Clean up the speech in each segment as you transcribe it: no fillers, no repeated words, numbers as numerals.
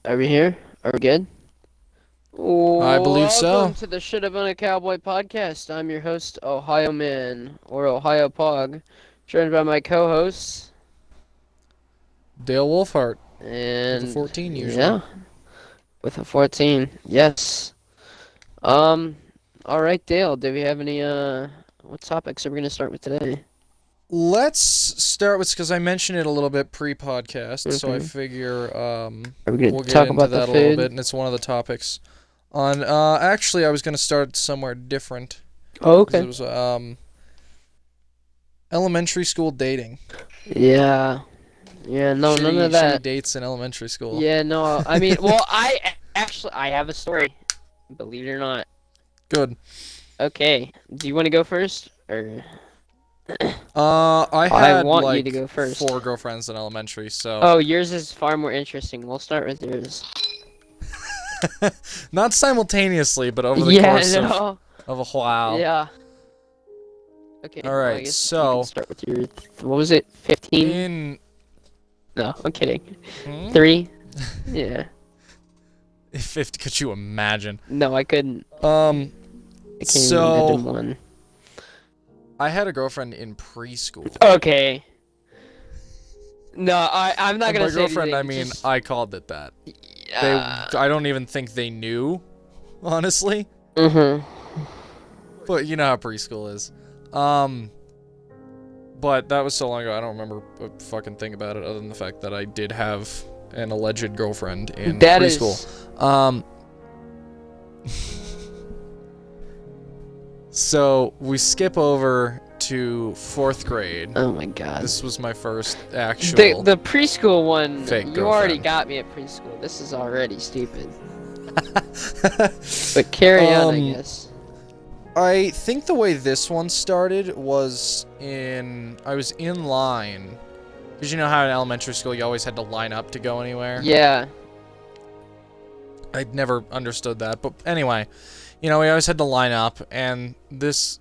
Are we here? Are we good? I believe Welcome so. to the Should Have Been a Cowboy podcast. I'm your host, Ohio Man, or Ohio Pog, joined by my co-hosts, Dale Wolfhart with a and 14 usually. yeah, with a 14. Yes. Um, all right, Dale. Do we have any what topics are we gonna start with today? Let's start with, because I mentioned it a little bit pre-podcast, so I Mm-hmm. figure Are we gonna we'll get talk into about the that a little food? bit, and it's one of the topics. Actually, I was going to start somewhere different, Oh, because it okay. was elementary school dating. Yeah. Yeah. No, none of Shitty that. dates in elementary school. Yeah. No. I mean, well, I have a story. Believe it or not. Good. Okay. Do you want to go first, or I I had want you to like go first? 4 girlfriends in elementary, so Oh, yours is far more interesting. We'll start with yours. not simultaneously, but over the Yeah, course no. of a while. Yeah. Okay, All well, I right, guess you can so start with your, what was it, 15? in No, I'm kidding. hmm? 3? Yeah. If could you imagine? No, I couldn't. Um, I can't even imagine so one. I had a girlfriend in preschool. Okay. No, I'm not And gonna by say girlfriend, I anything. mean Just, I called it that. yeah. I don't even think they knew, honestly. Mm-hmm. But you know how preschool is. But that was so long ago, I don't remember a fucking thing about it other than the fact that I did have an alleged girlfriend in That preschool. is... So we skip over to 4th grade. Oh my god. This was my first actual The preschool one, fake you already girlfriend. got me at preschool. This is already stupid. But carry on, I guess. I think the way this one started was I was in line. Because you know how in elementary school you always had to line up to go anywhere? Yeah. I'd never understood that. But anyway, you know, we always had to line up, and this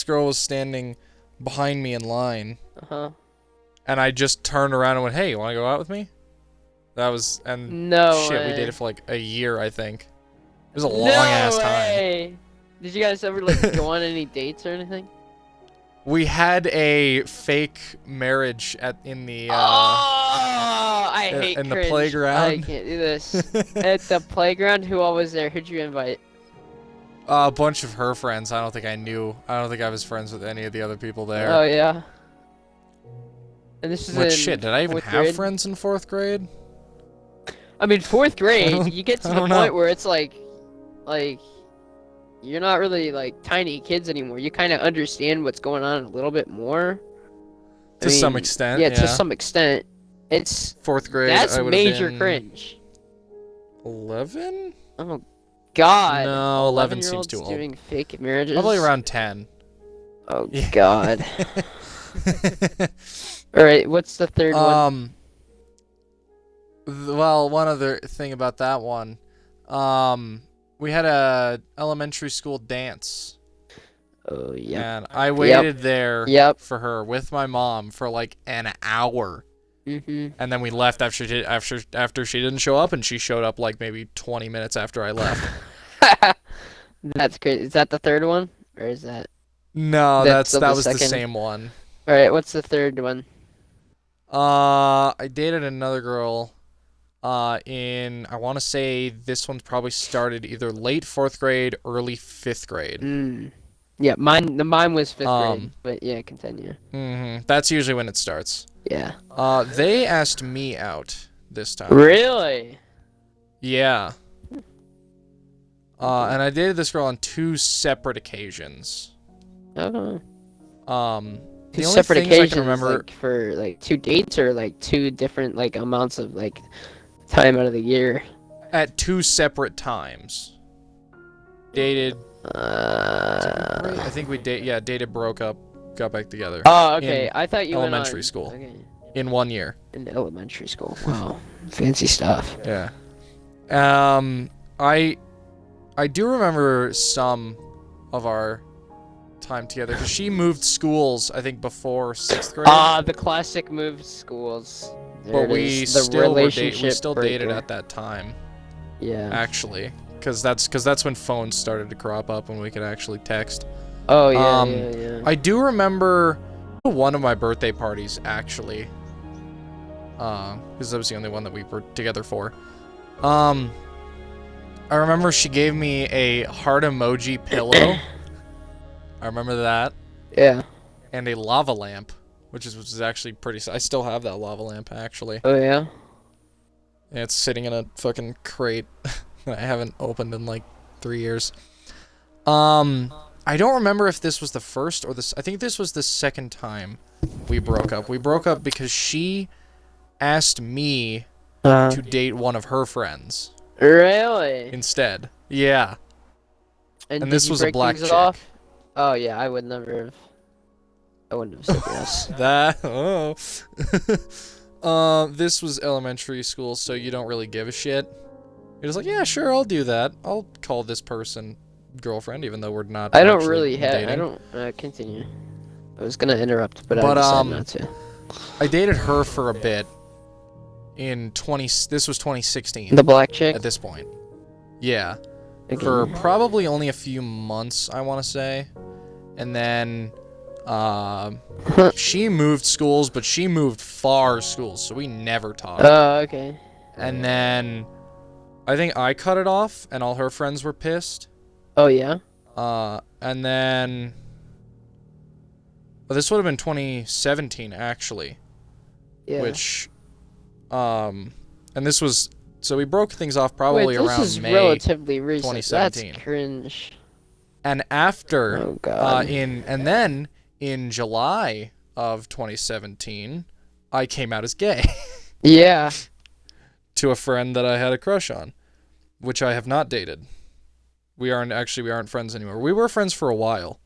girl was standing behind me in line. Uh-huh. And I just turned around and went, "Hey, you want to go out with me?" That was, and No shit, we way. dated for like a year, I think. It was a long-ass time. Way. Did you guys ever, like, go on any dates or anything? We had a fake marriage in the I hate in the cringe. playground. I can't do this. At the playground, who all was there? Who'd you invite? A bunch of her friends. I don't think I was friends with any of the other people there. Oh, yeah. And this is What in shit? Did I even 4th have grade? friends in 4th grade? I mean, 4th grade, you get to I the don't point know. where it's like, you're not really, like, tiny kids anymore. You kind of understand what's going on a little bit more. To some extent, Yeah, yeah. to some extent. It's, 4th grade, that's I would have major been cringe. 11? Oh, God. No, 11 seems 11-year-olds too old. doing fake marriages? Probably around 10. Oh, Yeah. God. Alright, what's the third one? Well, one other thing about that one. We had a elementary school dance. Oh, yeah. And I waited there Yep. for her with my mom for like an hour. Mm-hmm. And then we left after she didn't show up, and she showed up like maybe 20 minutes after I left. That's great. Is that the third one? Or is that... No, That's that the was the second. same one. Alright, what's the third one? I dated another girl I want to say this one probably started either late 4th grade, early 5th grade. Yeah, mine was 5th grade, Um, but yeah, continue. That's usually when it starts. Yeah. They asked me out this time. Really? Yeah. And I dated this girl on 2 separate occasions. Oh. The Two only separate things I occasions, can remember like, for, like, 2 dates, or, like, 2 different, like, amounts of, like, time out of the year? at 2 separate times. Dated. Uh... I think we dated, broke up, got back together. Oh, okay. In I thought you elementary went on... school. Okay. In 1 year. In elementary school. Wow. Fancy stuff. Yeah. I do remember some of our time together, because she moved schools, I think, before 6th grade. The classic move schools. There But it we is. The still we relationship still dated breaker. at that time, Yeah. actually, because that's when phones started to crop up when we could actually text. Oh yeah, yeah. I do remember one of my birthday parties, actually, because that was the only one that we were together for. I remember she gave me a heart emoji pillow. I remember that. Yeah. And a lava lamp, which is actually pretty. I still have that lava lamp, actually. Oh yeah. And it's sitting in a fucking crate that I haven't opened in like 3 years. I don't remember if this was the first or this. I think this was the second time we broke up. We broke up because she asked me to date one of her friends Really? instead. Yeah. And And did this you was a break black things chick. off? Oh yeah, I would never have. I wouldn't have said yes. That this was elementary school, so you don't really give a shit. You're just like, yeah, sure, I'll do that. I'll call this person girlfriend, even though we're not. I don't actually really have. dating. I don't continue. I was gonna interrupt, but But, I decided not to. I dated her for a bit. In this was 2016. The black chick. At this point, yeah, Again. for probably only a few months, I want to say, and then she moved schools, but she moved far schools, so we never talked. Oh, okay. And then I think I cut it off, and all her friends were pissed. Oh yeah. And then well, this would have been 2017 actually, Yeah. which and this was so we broke things off probably Wait, this around is May relatively recent. 2017. That's cringe. And after Oh god. and then in July of 2017, I came out as gay Yeah. to a friend that I had a crush on, which I have not dated. We aren't friends anymore. We were friends for a while.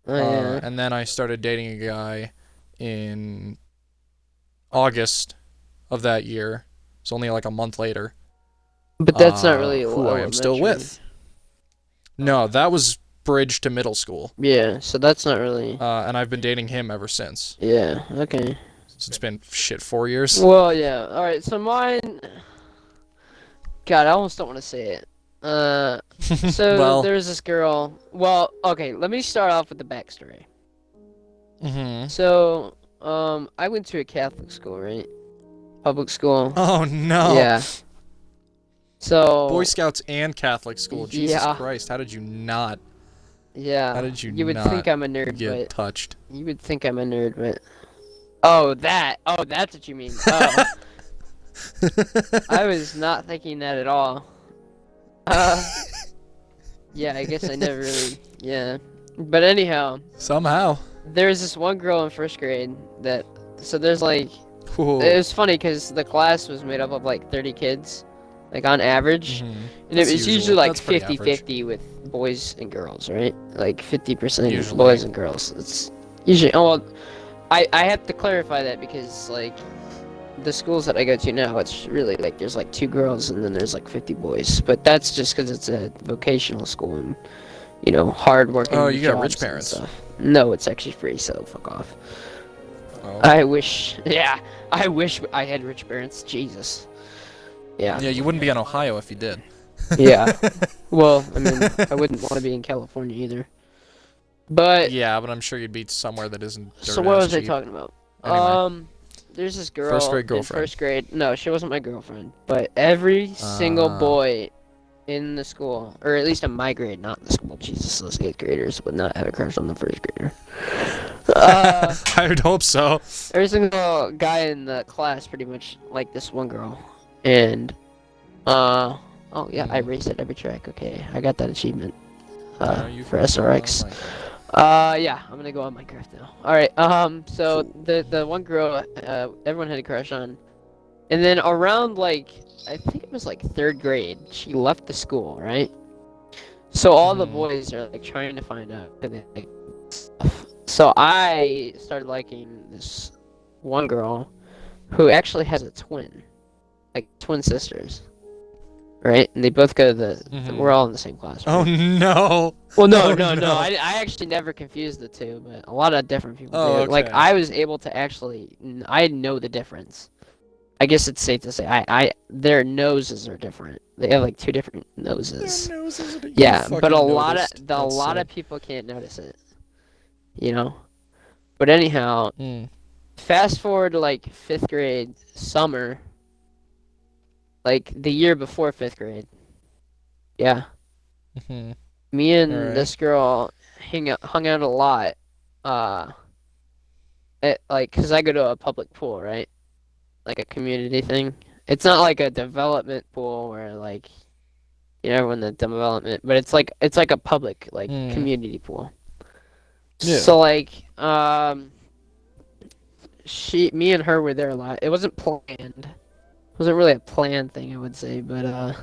Oh, yeah. And then I started dating a guy in August of that year. It's only like a month later. But that's not really who I am still elementary. with. No, that was bridge to middle school. Yeah, so that's not really. And I've been dating him ever since. Yeah. Okay. So it's been 4 years. Well, yeah. All right. So mine. God, I almost don't want to say it. So Well. there's this girl. Well, okay. Let me start off with the backstory. Mm-hmm. So, I went to a Catholic school, right? Public school. Oh no. Yeah. So. Boy Scouts and Catholic school. Jesus Yeah. Christ! How did you not? Yeah. How did you would not think I'm a nerd, get but touched? you would think I'm a nerd, but. Oh, that. Oh, that's what you mean. Oh. I was not thinking that at all. Yeah, I guess I never really. Yeah. But anyhow, Somehow. there was this one girl in first grade that. So there's like. Ooh. It was funny because the class was made up of like 30 kids, like on average. Mhm. And That's it was usual. usually like That's pretty 50-50 with boys and girls, right? Like 50% Usually. boys and girls. It's usually. Oh, well, I have to clarify that because, like, the schools that I go to now, it's really like there's like 2 girls and then there's like 50 boys. But that's just because it's a vocational school and, you know, hard working. Oh, you got jobs rich and parents. stuff. No, it's actually free, so fuck off. Oh. I wish. Yeah, I wish I had rich parents. Jesus. Yeah. Yeah, you wouldn't be in Ohio if you did. Yeah. Well, I mean, I wouldn't want to be in California either. But Yeah, but I'm sure you'd be somewhere that isn't dirt so what ass was I cheap. talking about? Anyway. There's this girl First grade in girlfriend. first grade. No, she wasn't my girlfriend. But every single boy in the school, or at least in my grade, not in the school. Jesus, those 8th graders would not have a crush on the first grader. I would hope so. Every single guy in the class pretty much liked this one girl. And, oh yeah, I raced at every track. Okay, I got that achievement. For SRX. Yeah, I'm gonna go on Minecraft now. Alright, so the one girl, everyone had a crush on. And then around, like, I think it was like 3rd grade, she left the school, right? So all the boys are, like, trying to find out. So I started liking this one girl who actually has a twin. Like, twin sisters. Right? And they both go to we're all in the same class. Right? Oh no. Well, no, Oh, no. no. I actually never confused the two, but a lot of different people Oh, do. Like, okay. I was able to actually, I know the difference. I guess it's safe to say their noses are different. They have like 2 different noses. Their noses are Yeah, but a noticed. lot of people can't notice it. You know? But anyhow, fast forward to like 5th grade summer, like the year before 5th grade. Yeah. Me and this girl hung out a lot. Cause I go to a public pool, right? Like a community thing. It's not like a development pool where like, everyone in the development, but it's like a public like community pool. Yeah. So like, me and her were there a lot. It wasn't planned. It wasn't really a planned thing, I would say, but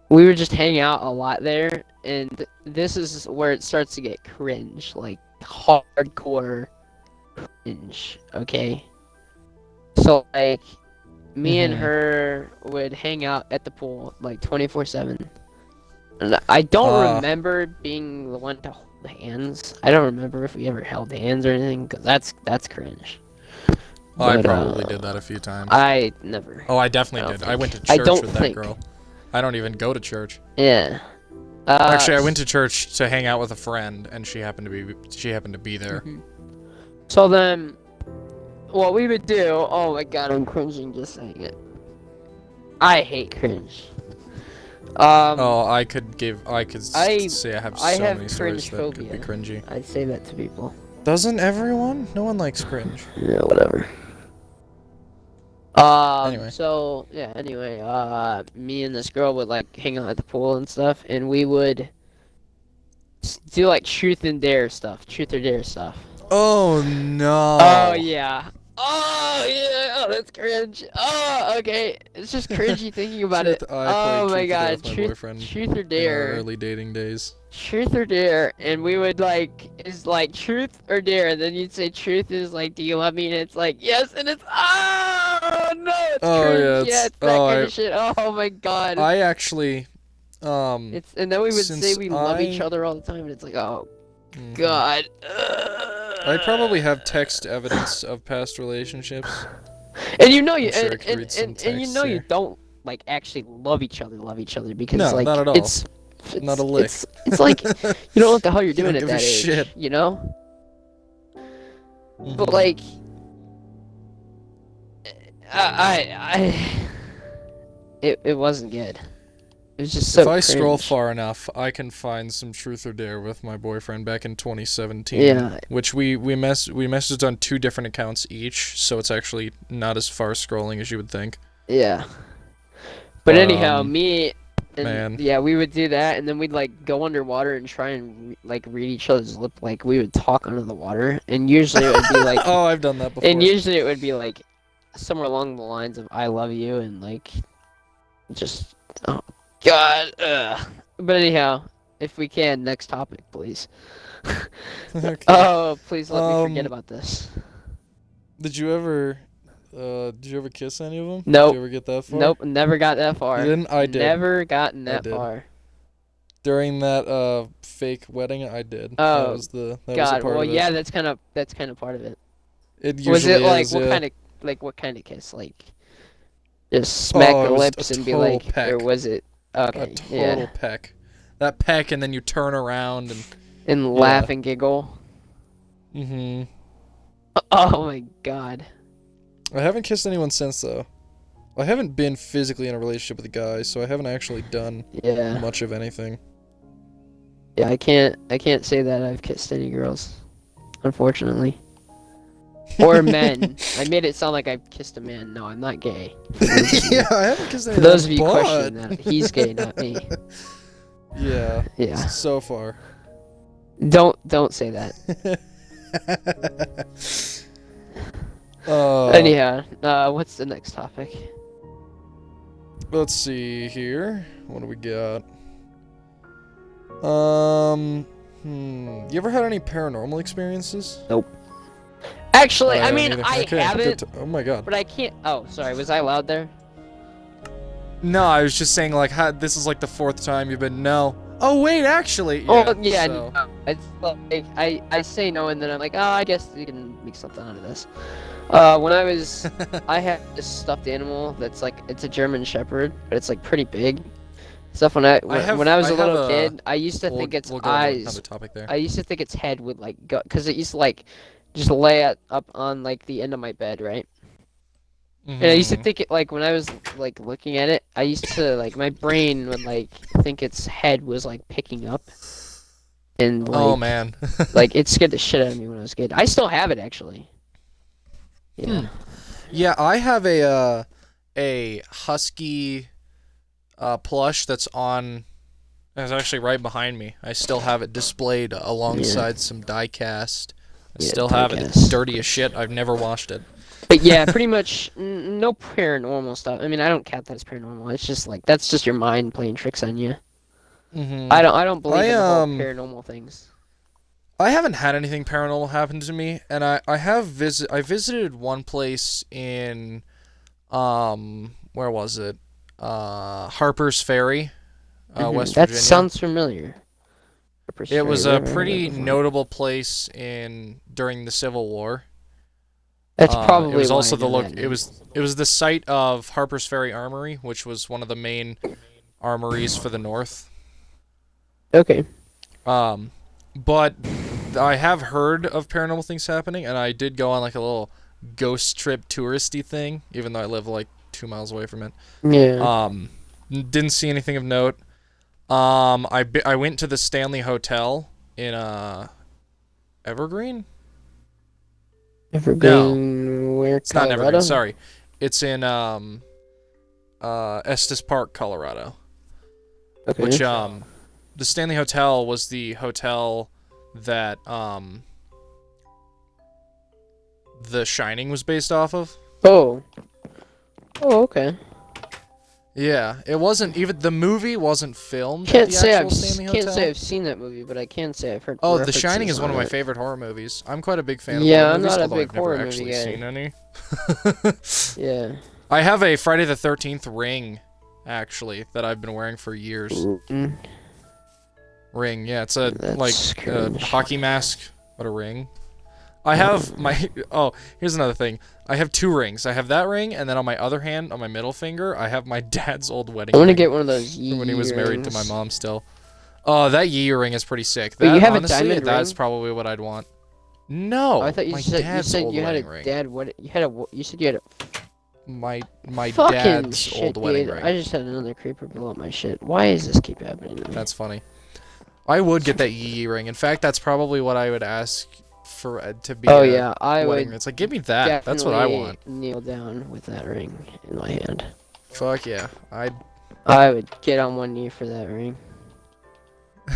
we would just hang out a lot there, and this is where it starts to get cringe, like hardcore cringe. Okay. So like, me and her would hang out at the pool like 24/7. And I don't remember being the one to hold hands. I don't remember if we ever held hands or anything, because that's cringe. Oh, I probably did that a few times. I never. Oh, I definitely did. I went to church with that girl. I don't even go to church. Yeah. Actually, I went to church to hang out with a friend, and she happened to be there. So then, what we would do? Oh my god, I'm cringing just saying it. I hate cringe. I could say I have so many stories that could be cringy. I'd say that to people. Doesn't everyone? No one likes cringe. Yeah, whatever. Anyway. So yeah. Anyway, me and this girl would like hang out at the pool and stuff, and we would do like truth or dare stuff. Oh no. Oh yeah. Oh yeah. Oh, that's cringe. Oh, okay. It's just cringy thinking about it. Oh my god. Truth or dare. In our early dating days. Truth or dare, and we would is like truth or dare, and then you'd say truth is like, do you love me? And it's like yes, and it's no, it's cringe. Yeah, it's that kind of shit. Oh my god. I actually and then we would say we love each other all the time, and it's like, oh god. I probably have text evidence of past relationships. And you know you you don't like actually love each other because no, like not at all. It's not a lick. It's like you don't know what the hell you're doing at that age, shit. you know? But like it wasn't good. It was just so If I cringe. scroll far enough, I can find some truth or dare with my boyfriend back in 2017. Yeah. Which we messaged on 2 different accounts each, so it's actually not as far scrolling as you would think. Yeah. But anyhow, me and yeah, we would do that, and then we'd like go underwater and try and like read each other's lip. Like we would talk under the water, and usually it would be like oh, I've done that before. And usually it would be like somewhere along the lines of "I love you" and like just oh god. But anyhow, if we can, next topic, please. Okay. Oh, please let me forget about this. Did you ever kiss any of them? Nope. Did you ever get that far? Nope, never got that far. You didn't? I did. Never gotten that far. During that fake wedding, I did. Oh, that was God. Was a part Well, of it. yeah, that's kind of part of it. It usually was it like is, what kind of kiss? Like just smack the lips and be like, peck. or was it okay? A total peck. That peck, and then you turn around and laugh and giggle. Mm-hmm. Oh my god. I haven't kissed anyone since, though. I haven't been physically in a relationship with a guy, so I haven't actually done much of anything. Yeah, I can't say that I've kissed any girls, unfortunately. Or men. I made it sound like I kissed a man. No, I'm not gay. Yeah, I haven't kissed anyone. For those of you questioning that, he's gay, not me. Yeah. Yeah. So far. Don't say that. Anyhow, what's the next topic? Let's see here. What do we got? You ever had any paranormal experiences? Nope. Actually, I mean, either. I haven't. Oh my god. But I can't. Oh, sorry. Was I loud there? No, I was just saying, like, this is like the 4th time you've been. No. Oh wait, actually. Yeah, oh yeah. So. No. It's like I say no, and then I'm like, oh, I guess you can make something out of this. When I had this stuffed animal that's like it's a German Shepherd, but it's like pretty big. Stuff when I was a little kid, I used to think its we'll go into eyes. another topic there. I used to think its head would like go, cause it used to like just lay up on like the end of my bed, right? And I used to think it like when I was like looking at it, I used to like my brain would like think its head was like picking up, and like oh man, like it scared the shit out of me when I was a kid. I still have it actually. Yeah. Yeah, I have a husky plush that's actually right behind me. I still have it displayed alongside some die cast. I still have it. It's dirty as shit. I've never washed it. But yeah, pretty much no paranormal stuff. I mean, I don't count that as paranormal. It's just like that's just your mind playing tricks on you. I don't believe in the whole paranormal things. I haven't had anything paranormal happen to me, and I visited one place in where was it? Harper's Ferry, West Virginia. That sounds familiar. It was a pretty notable place during the Civil War. That's probably it was also it was the site of Harper's Ferry Armory, which was one of the main armories for the North. Okay. But I have heard of paranormal things happening, and I did go on like a little ghost trip touristy thing, even though I live like 2 miles away from it. Yeah. Didn't see anything of note. I went to the Stanley Hotel in Evergreen. Evergreen, where? It's not in Evergreen. Sorry, it's in Estes Park, Colorado. Okay. Which the Stanley Hotel was the hotel that The Shining was based off of. Oh. Oh, okay. Yeah, it wasn't even the movie wasn't filmed Can't at the say actual Stanley Hotel. Can't say I've seen that movie, but I can say I've heard. Oh, The Shining is one of my favorite horror movies. I'm quite a big fan of horror movies. I'm not a although big I've never horror actually movie guy. seen any. Yeah. I have a Friday the 13th ring, actually, that I've been wearing for years. Ring, yeah, it's a hockey mask, but a ring. I have my here's another thing. I have 2 rings. I have that ring, and then on my other hand, on my middle finger, I have my dad's old wedding ring. I want to get one of those Yee when he was married rings. to my mom still. Oh, that Yee ring is pretty sick. Wait, That, you have honestly, a diamond that's ring? probably what I'd want. No, I thought you my said dad's old you had wedding a ring. dad. What you had a? You said you had a. My Fucking dad's shit, old wedding dude. ring. I just had another creeper blow up my shit. Why does this keep happening to me? That's funny. I would get that Yee ring. In fact, that's probably what I would ask for to be. Oh yeah, I wedding. would. It's like, give me that. That's what I want. Kneel down with that ring in my hand. Fuck yeah, I would get on one knee for that ring.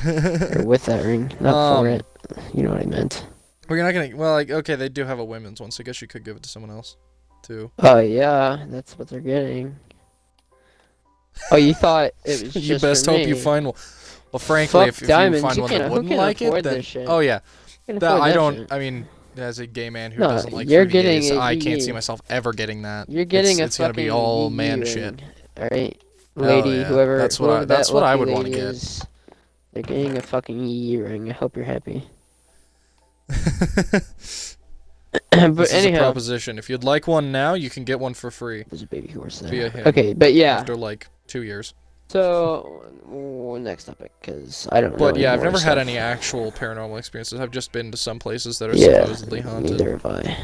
Or with that ring, not for it. You know what I meant. Well, you're not gonna. Well, like, okay, they do have a women's one, so I guess you could give it to someone else, too. Oh yeah, that's what they're getting. Oh, you thought it was just you best for hope me. you find one. Well, frankly, if you find one that wouldn't like it, then oh yeah, I don't. I mean, as a gay man who doesn't like 3DAs, I can't see myself ever getting that. You're getting it's gonna be all man shit. All right, lady, yeah. whoever. That's what I would want to get. They're getting a fucking Yee ring. I hope you're happy. But this is anyhow, a proposition. If you'd like one now, you can get one for free. There's a baby horse there. Via him. Okay, but yeah. After like 2 years. So, next topic, because I don't know. But yeah, I've never had any actual paranormal experiences. I've just been to some places that are supposedly haunted. Neither have I.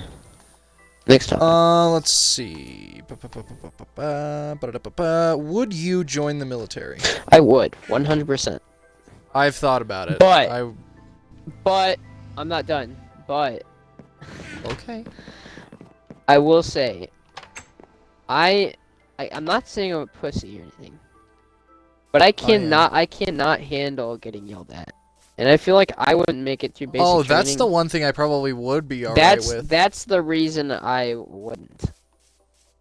Next topic. Let's see. Would you join the military? I would, 100%. I've thought about it. But I'm not done. But okay. I will say, I'm not saying I'm a pussy or anything, but I cannot handle getting yelled at, and I feel like I wouldn't make it through basic training. That's the one thing I probably would be alright with. That's the reason I wouldn't,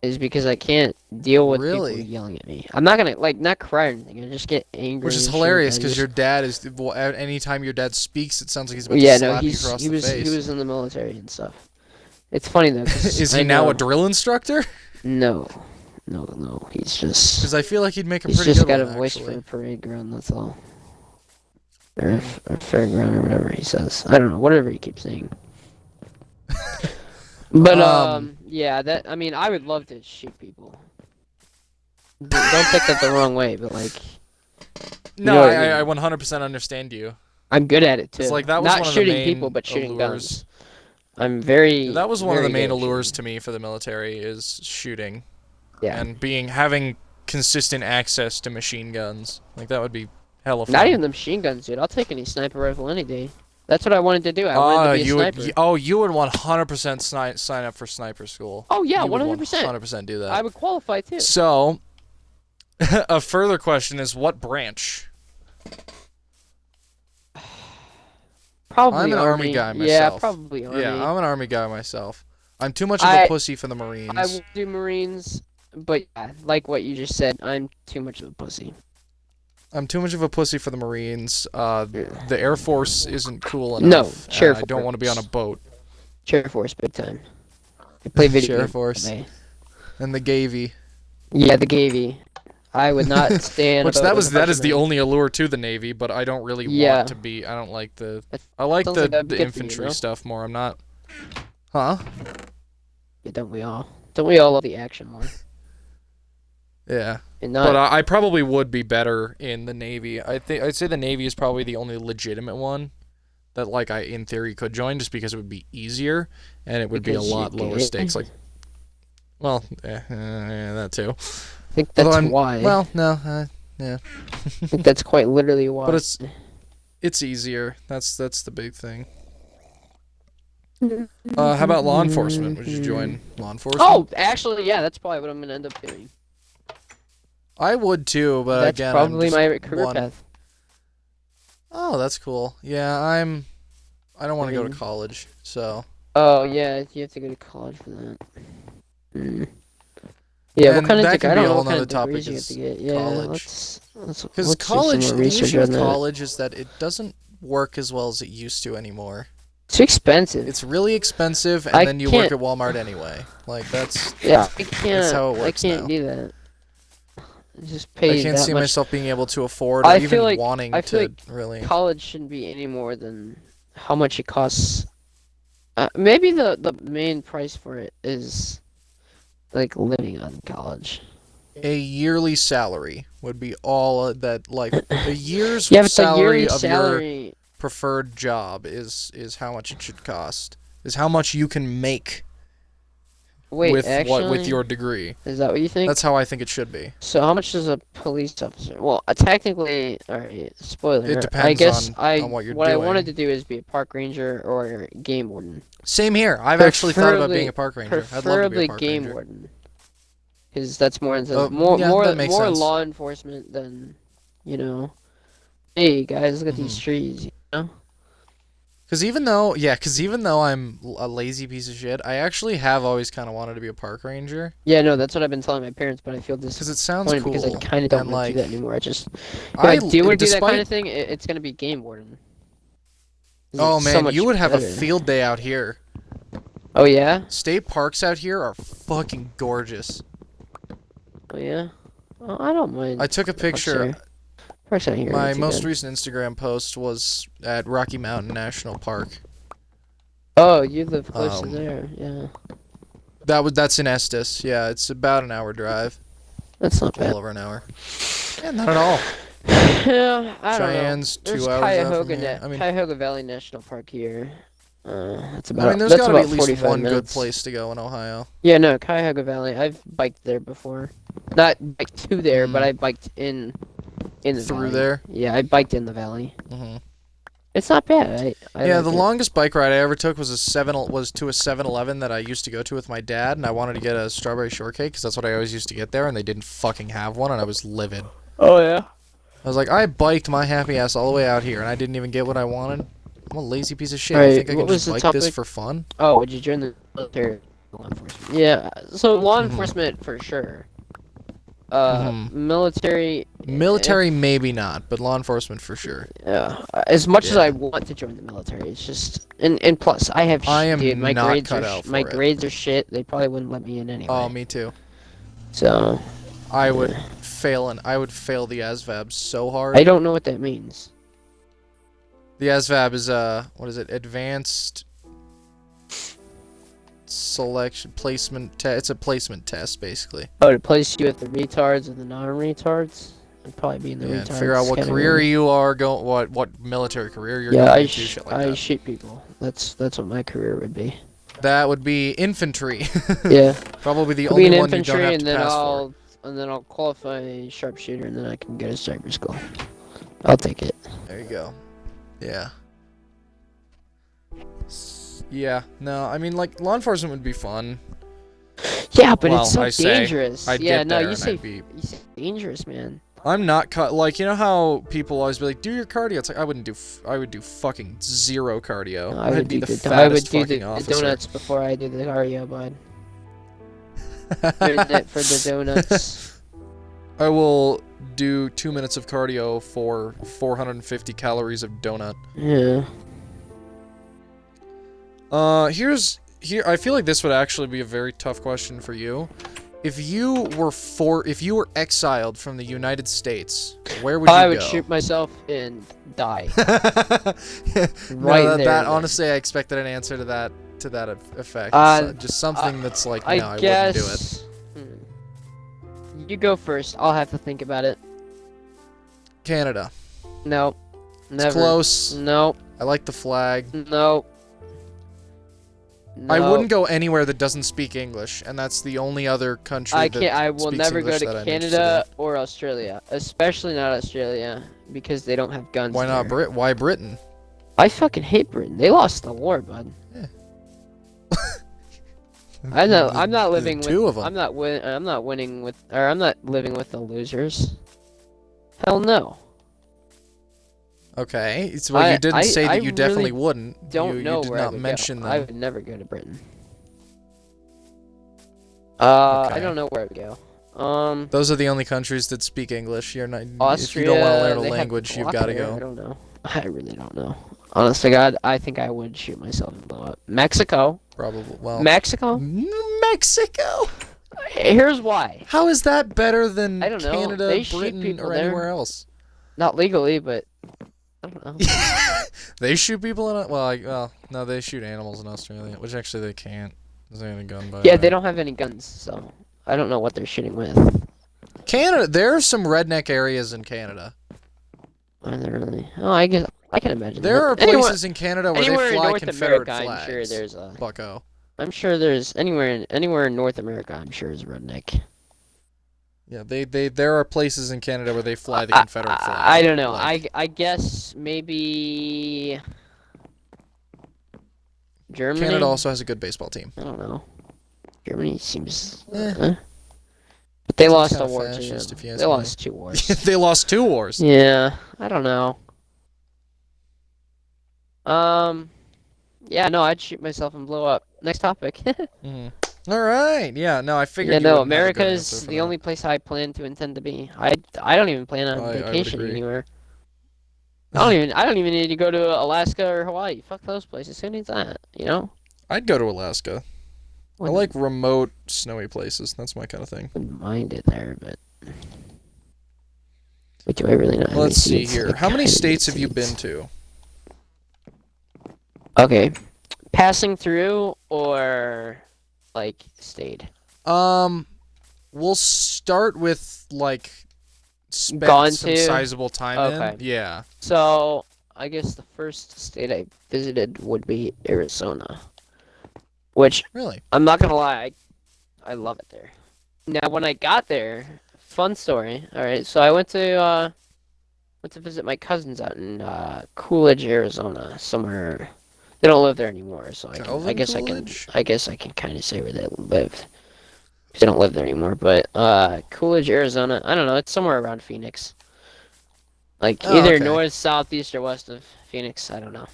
is because I can't deal with people yelling at me. I'm not gonna not cry or anything. I just get angry. Which is hilarious because your dad is. Well, anytime your dad speaks, it sounds like he's about to slap you across the face. He was in the military and stuff. It's funny though. Is he now a drill instructor? No, he's just. Because I feel like he'd make a pretty good one. He's just got a voice for a parade ground. That's all. Or a fairground or whatever he says. I don't know. Whatever he keeps saying. But yeah, that I mean, I would love to shoot people. Don't take that the wrong way, but like. No, You know what I mean? I 100% understand you. I'm good at it too. It's like that was Not one of the shooting main people, but shooting allures. guns. I'm very. That was one of the very main good at allures shooting. to me for the military is shooting. Yeah. And having consistent access to machine guns. Like that would be hella fun. Not even the machine guns, dude. I'll take any sniper rifle any day. That's what I wanted to do. I wanted to be a sniper. You would 100% sign up for sniper school. Oh yeah, You would 100%. 100% do that. I would qualify too. So, a further question is what branch? Probably I'm an army guy myself. Yeah, probably army. Yeah, I'm an army guy myself. I'm too much of a pussy for the Marines. I will do Marines, but yeah, like what you just said, I'm too much of a pussy. I'm too much of a pussy for the Marines. The Air Force isn't cool enough. No, Chair I don't want to be on a boat. Chair Force, big time. I play video Chair games Force. all day. And the Gavy. Yeah, the Gavy. I would not stand. Which that is the only allure to the Navy, but I don't really want to be. I don't like the. I like the infantry stuff more. I'm not. Huh? Yeah, don't we all? Don't we all love the action more? Yeah. Not, but I probably would be better in the Navy. I'd say the Navy is probably the only legitimate one that like I in theory could join just because it would be easier and it would be a lot lower stakes. Like, well, that too. I think that's why. Well, no, yeah. I think that's quite literally why. But it's easier. That's the big thing. How about law enforcement? Would you join law enforcement? Oh, actually, yeah, that's probably what I'm gonna end up doing. I would too, but that's again, probably my career path. Oh, that's cool. Yeah, I don't want to go to college, so. Oh yeah, you have to go to college for that. Yeah, what kind of degree? I don't know what kind of degrees you have to get. Yeah, let's because college, the issue with college is that it doesn't work as well as it used to anymore. It's expensive. It's really expensive, and then you work at Walmart anyway. Like that's that's how it works I can't do that. Just pay I can't see myself being able to afford, or I even feel like, wanting I feel to like really. College shouldn't be any more than how much it costs. Maybe the main price for it is like living on college. A yearly salary would be all that, like a year's salary of your preferred job is how much it should cost. Is how much you can make. Wait, with your degree. Is that what you think? That's how I think it should be. So how much does a police officer? Well, technically, alright, spoiler. It depends I guess on what you're doing. I wanted to do is be a park ranger or game warden. Same here. I've actually thought about being a park ranger. Preferably I'd love to be a game park warden. Because that's more more law enforcement than, you know. Hey guys, look at these trees. You know. Because even though I'm a lazy piece of shit, I actually have always kind of wanted to be a park ranger. Yeah, no, that's what I've been telling my parents, but I feel this because it sounds cool. Because I kind of don't want to do that anymore. If I do want to do that kind of thing, it's gonna be game warden. Oh man, you would have a field day out here. Oh yeah. State parks out here are fucking gorgeous. Oh yeah. Oh, I don't mind. I took a picture. Here, my most recent Instagram post was at Rocky Mountain National Park. Oh, you live close to there, yeah. That's in Estes. Yeah, it's about an hour drive. That's not bad. A little over an hour. Yeah, not at all. Yeah, I don't know. Cheyenne's 2 There's hours out from here. Cuyahoga Valley National Park here. That's about. I mean, there's gotta be at least 45 one minutes. good place to go in Ohio. Yeah, no, Cuyahoga Valley. I've biked there before. Not biked to there, but I biked in the through valley. there. Yeah, I biked in the valley. It's not bad. Yeah, the longest bike ride I ever took was to a 7-Eleven that I used to go to with my dad, and I wanted to get a strawberry shortcake because that's what I always used to get there, and they didn't fucking have one, and I was livid. Oh yeah. I was like, I biked my happy ass all the way out here, and I didn't even get what I wanted. I'm a lazy piece of shit. Right, I think I can just bike this for fun. Oh, would you join the military? Law enforcement. Yeah, so law enforcement for sure. Military. Military, maybe not, but law enforcement for sure. Yeah, as much as I want to join the military, it's just and plus I have. Dude, my grades are shit. They probably wouldn't let me in anyway. Oh, me too. So. I would fail the ASVAB so hard. I don't know what that means. The ASVAB is what is it? Advanced selection placement test. It's a placement test, basically. Oh, to place you with the retards and the non-retards? I'd probably be in the retards. Figure out what career you are going, what military career you're going to do, shit like that. I shoot people. That's what my career would be. That would be infantry. Yeah. Probably the only one you don't have to pass for. And then I'll qualify sharpshooter, and then I can go to cyber school. I'll take it. There you go. Yeah. Yeah. No, I mean, like, law enforcement would be fun. Yeah, but it's so dangerous. I'd yeah, get no, there you say dangerous, man. I'm not like, you know how people always be like, do your cardio? It's like I would do fucking zero cardio. No, I'd be the fattest fucking officer. The donuts before I do the cardio, bud. For the donuts. I will do 2 minutes of cardio for 450 calories of donut. Yeah. Here I feel like this would actually be a very tough question for you. If you were exiled from the United States, where would you go? I would shoot myself and die. Honestly, I expected an answer to that effect. Just something that's like, no, I wouldn't do it. You go first. I'll have to think about it. Canada. No. Never. It's close. No. I like the flag. No. I wouldn't go anywhere that doesn't speak English, and that's the only other country I will never go to Canada or Australia, especially not Australia, because they don't have guns. Why not Why Britain? I fucking hate Britain. They lost the war, bud. Yeah. I'm not living with two of them. I'm not living with the losers. Hell no. Okay, so you didn't say that you definitely really wouldn't. You did not mention go. them. I would never go to Britain. Okay. I don't know where I would go. Those are the only countries that speak English. You're not. Austria, if you don't want to learn a language, you've got to go. I don't know. I really don't know. Honestly, God, I think I would shoot myself and blow up. Mexico. Probably. Well. Mexico. Mexico. Here's why. How is that better than I don't know. Canada, they Britain, or anywhere else? Not legally, but I don't know. They shoot people in. Well, no, they shoot animals in Australia, which actually they can't. There's any gun by. Yeah, they don't have any guns, so I don't know what they're shooting with. Canada, there are some redneck areas in Canada. Are there really? Oh, I guess I can imagine. There are places in Canada where they fly Confederate flags. I'm sure there's a bucko. I'm sure there's anywhere in North America. I'm sure is a redneck. Yeah, there are places in Canada where they fly the Confederate flag. I don't know. I guess maybe Germany. Canada also has a good baseball team. I don't know. Germany seems. But they lost a war too. They lost 2 wars. They lost 2 wars. Yeah, I don't know. Yeah, no, I'd shoot myself and blow up. Next topic. All right. Yeah. No, I figured. Yeah, no, America's the only place I plan to intend to be. I don't even plan on vacation anywhere. I don't even need to go to Alaska or Hawaii. Fuck those places. Who needs that? You know. I'd go to Alaska. I like remote, snowy places. That's my kind of thing. I wouldn't mind it there, but. Wait, do I really know? Let's see here. How many states have you been to? Okay, passing through or like stayed. We'll start with like spent some sizable time in. Yeah. So I guess the first state I visited would be Arizona, which really I'm not gonna lie, I love it there. Now when I got there, fun story. All right, so I went to visit my cousins out in Coolidge, Arizona, somewhere. They don't live there anymore, so I guess I can kind of say where they live. They don't live there anymore, but Coolidge, Arizona. I don't know. It's somewhere around Phoenix, like either north, south, east, or west of Phoenix. I don't know.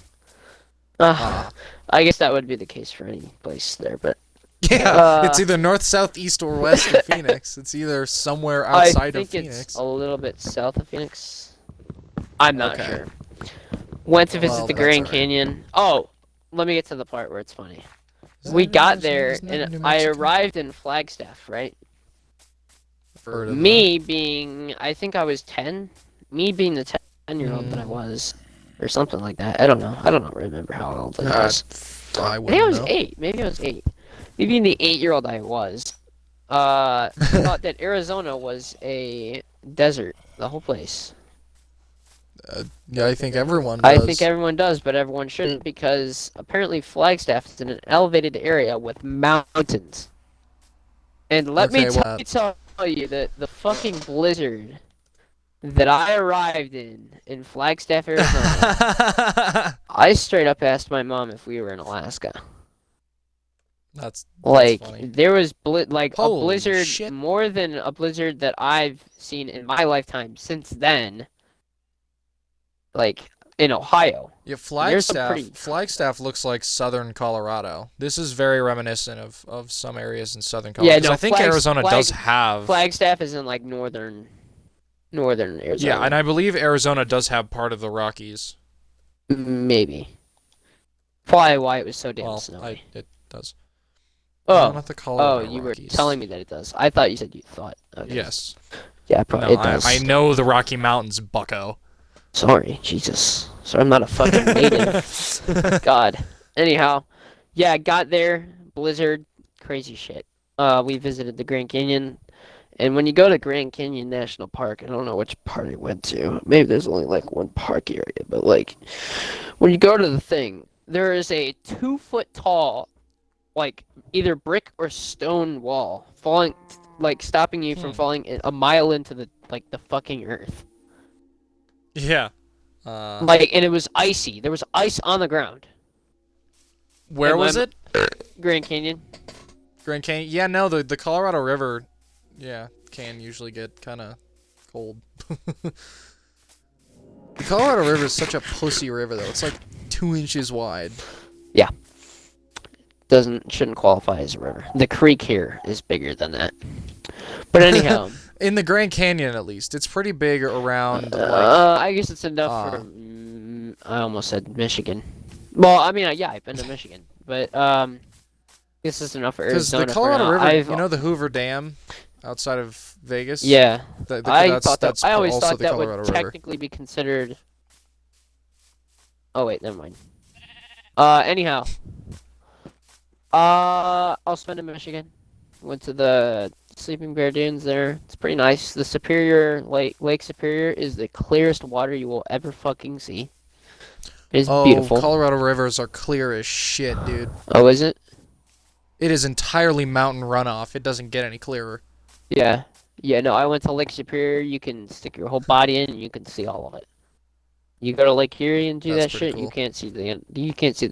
I guess that would be the case for any place there, but yeah, it's either north, south, east, or west of Phoenix. It's either somewhere outside of Phoenix. I think it's a little bit south of Phoenix. I'm not sure. Went to visit the Grand Canyon. Oh. Let me get to the part where it's funny. We got there, and I arrived in Flagstaff, right? Me being, I think I was 10. Me being the 10-year-old that I was, or something like that. I don't know. I don't remember how old I was. I think I was 8. Maybe I was 8. Maybe the 8-year-old I was, thought that Arizona was a desert, the whole place. Yeah, I think everyone I think does. everyone does, but everyone shouldn't because apparently Flagstaff is in an elevated area with mountains. And let me Okay, well, tell you that the fucking blizzard that I arrived in Flagstaff, Arizona, I straight up asked my mom if we were in Alaska. that's Like funny. there was a Holy blizzard shit. more than a blizzard that I've seen in my lifetime since then. Like in Ohio. Yeah, There's some pretty Flagstaff looks like southern Colorado. This is very reminiscent of some areas in southern Colorado. Yeah, Because no, I think Arizona does have... Flagstaff is in like northern Arizona. Yeah, and I believe Arizona does have part of the Rockies. Maybe. Probably why it was so damn Well, snowy. it does. Oh. Not the Oh, Colorado you were Rockies. telling me that it does. I thought you said you thought. Okay. Yes. Yeah, probably No, it does. I know the Rocky Mountains, bucko. Sorry, Jesus. Sorry, I'm not a fucking native. God. Anyhow, yeah, got there, blizzard, crazy shit. We visited the Grand Canyon, and when you go to Grand Canyon National Park, I don't know which part I went to. Maybe there's only like one park area, but like, when you go to the thing, there is a 2-foot tall, like either brick or stone wall falling, like stopping you from falling a mile into the fucking earth. Yeah. Like, and it was icy. There was ice on the ground. Where was it? Grand Canyon. Grand Canyon. Yeah, no, the Colorado River, yeah, can usually get kind of cold. The Colorado River is such a pussy river, though. It's like 2 inches wide. Yeah. Shouldn't qualify as a river. The creek here is bigger than that. But anyhow. In the Grand Canyon, at least, it's pretty big around. I guess it's enough for. I almost said Michigan. Well, I mean, yeah, I've been to Michigan, but this is enough for Arizona. Because the Colorado River, I've, you know, the Hoover Dam outside of Vegas. Yeah, I always also thought the that Colorado would River. technically be considered. Oh wait, never mind. Anyhow, I'll spend in Michigan. Went to the Sleeping Bear Dunes there. It's pretty nice. The Superior Lake Superior is the clearest water you will ever fucking see. It is beautiful. Colorado rivers are clear as shit, dude. Oh, is it? It is entirely mountain runoff. It doesn't get any clearer. Yeah. Yeah, no, I went to Lake Superior. You can stick your whole body in and you can see all of it. You go to Lake Erie and do that shit, cool. you can't see the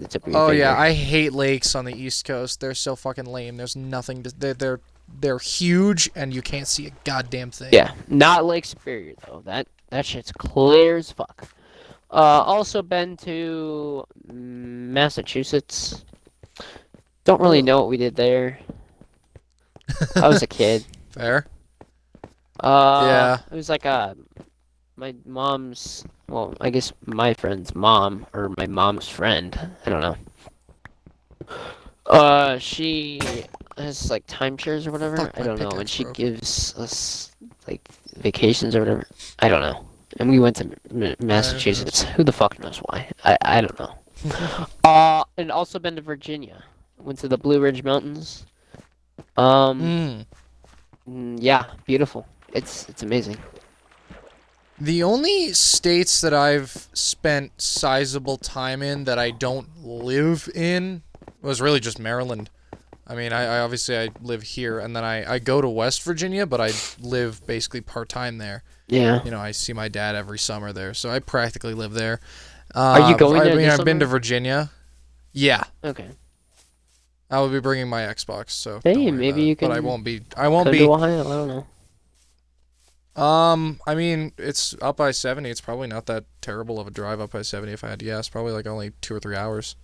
tip of your Oh finger. yeah, I hate lakes on the East Coast. They're so fucking lame. There's nothing to they're huge and you can't see a goddamn thing. Yeah, not Lake Superior though. That shit's clear as fuck. Also been to Massachusetts. Don't really know what we did there. I was a kid. Fair. Yeah. It was like my mom's, well, I guess my friend's mom, or my mom's friend, I don't know. She has like timeshares or whatever, I don't know, and she gives us like vacations or whatever, I don't know. And we went to Massachusetts. Who the fuck knows why? I don't know. And also been to Virginia. Went to the Blue Ridge Mountains. Yeah, beautiful. It's amazing. The only states that I've spent sizable time in that I don't live in was really just Maryland. I mean, I obviously live here, and then I go to West Virginia, but I live basically part-time there. Yeah. You know, I see my dad every summer there, so I practically live there. Are you going there? I mean, this I've been to summer? Virginia. Yeah. Okay. I will be bringing my Xbox, so. Hey, maybe you can. But I won't be. Come to Ohio. I don't know. I mean, it's up I-70. It's probably not that terrible of a drive up I-70 if I had to guess. Probably like only 2 or 3 hours.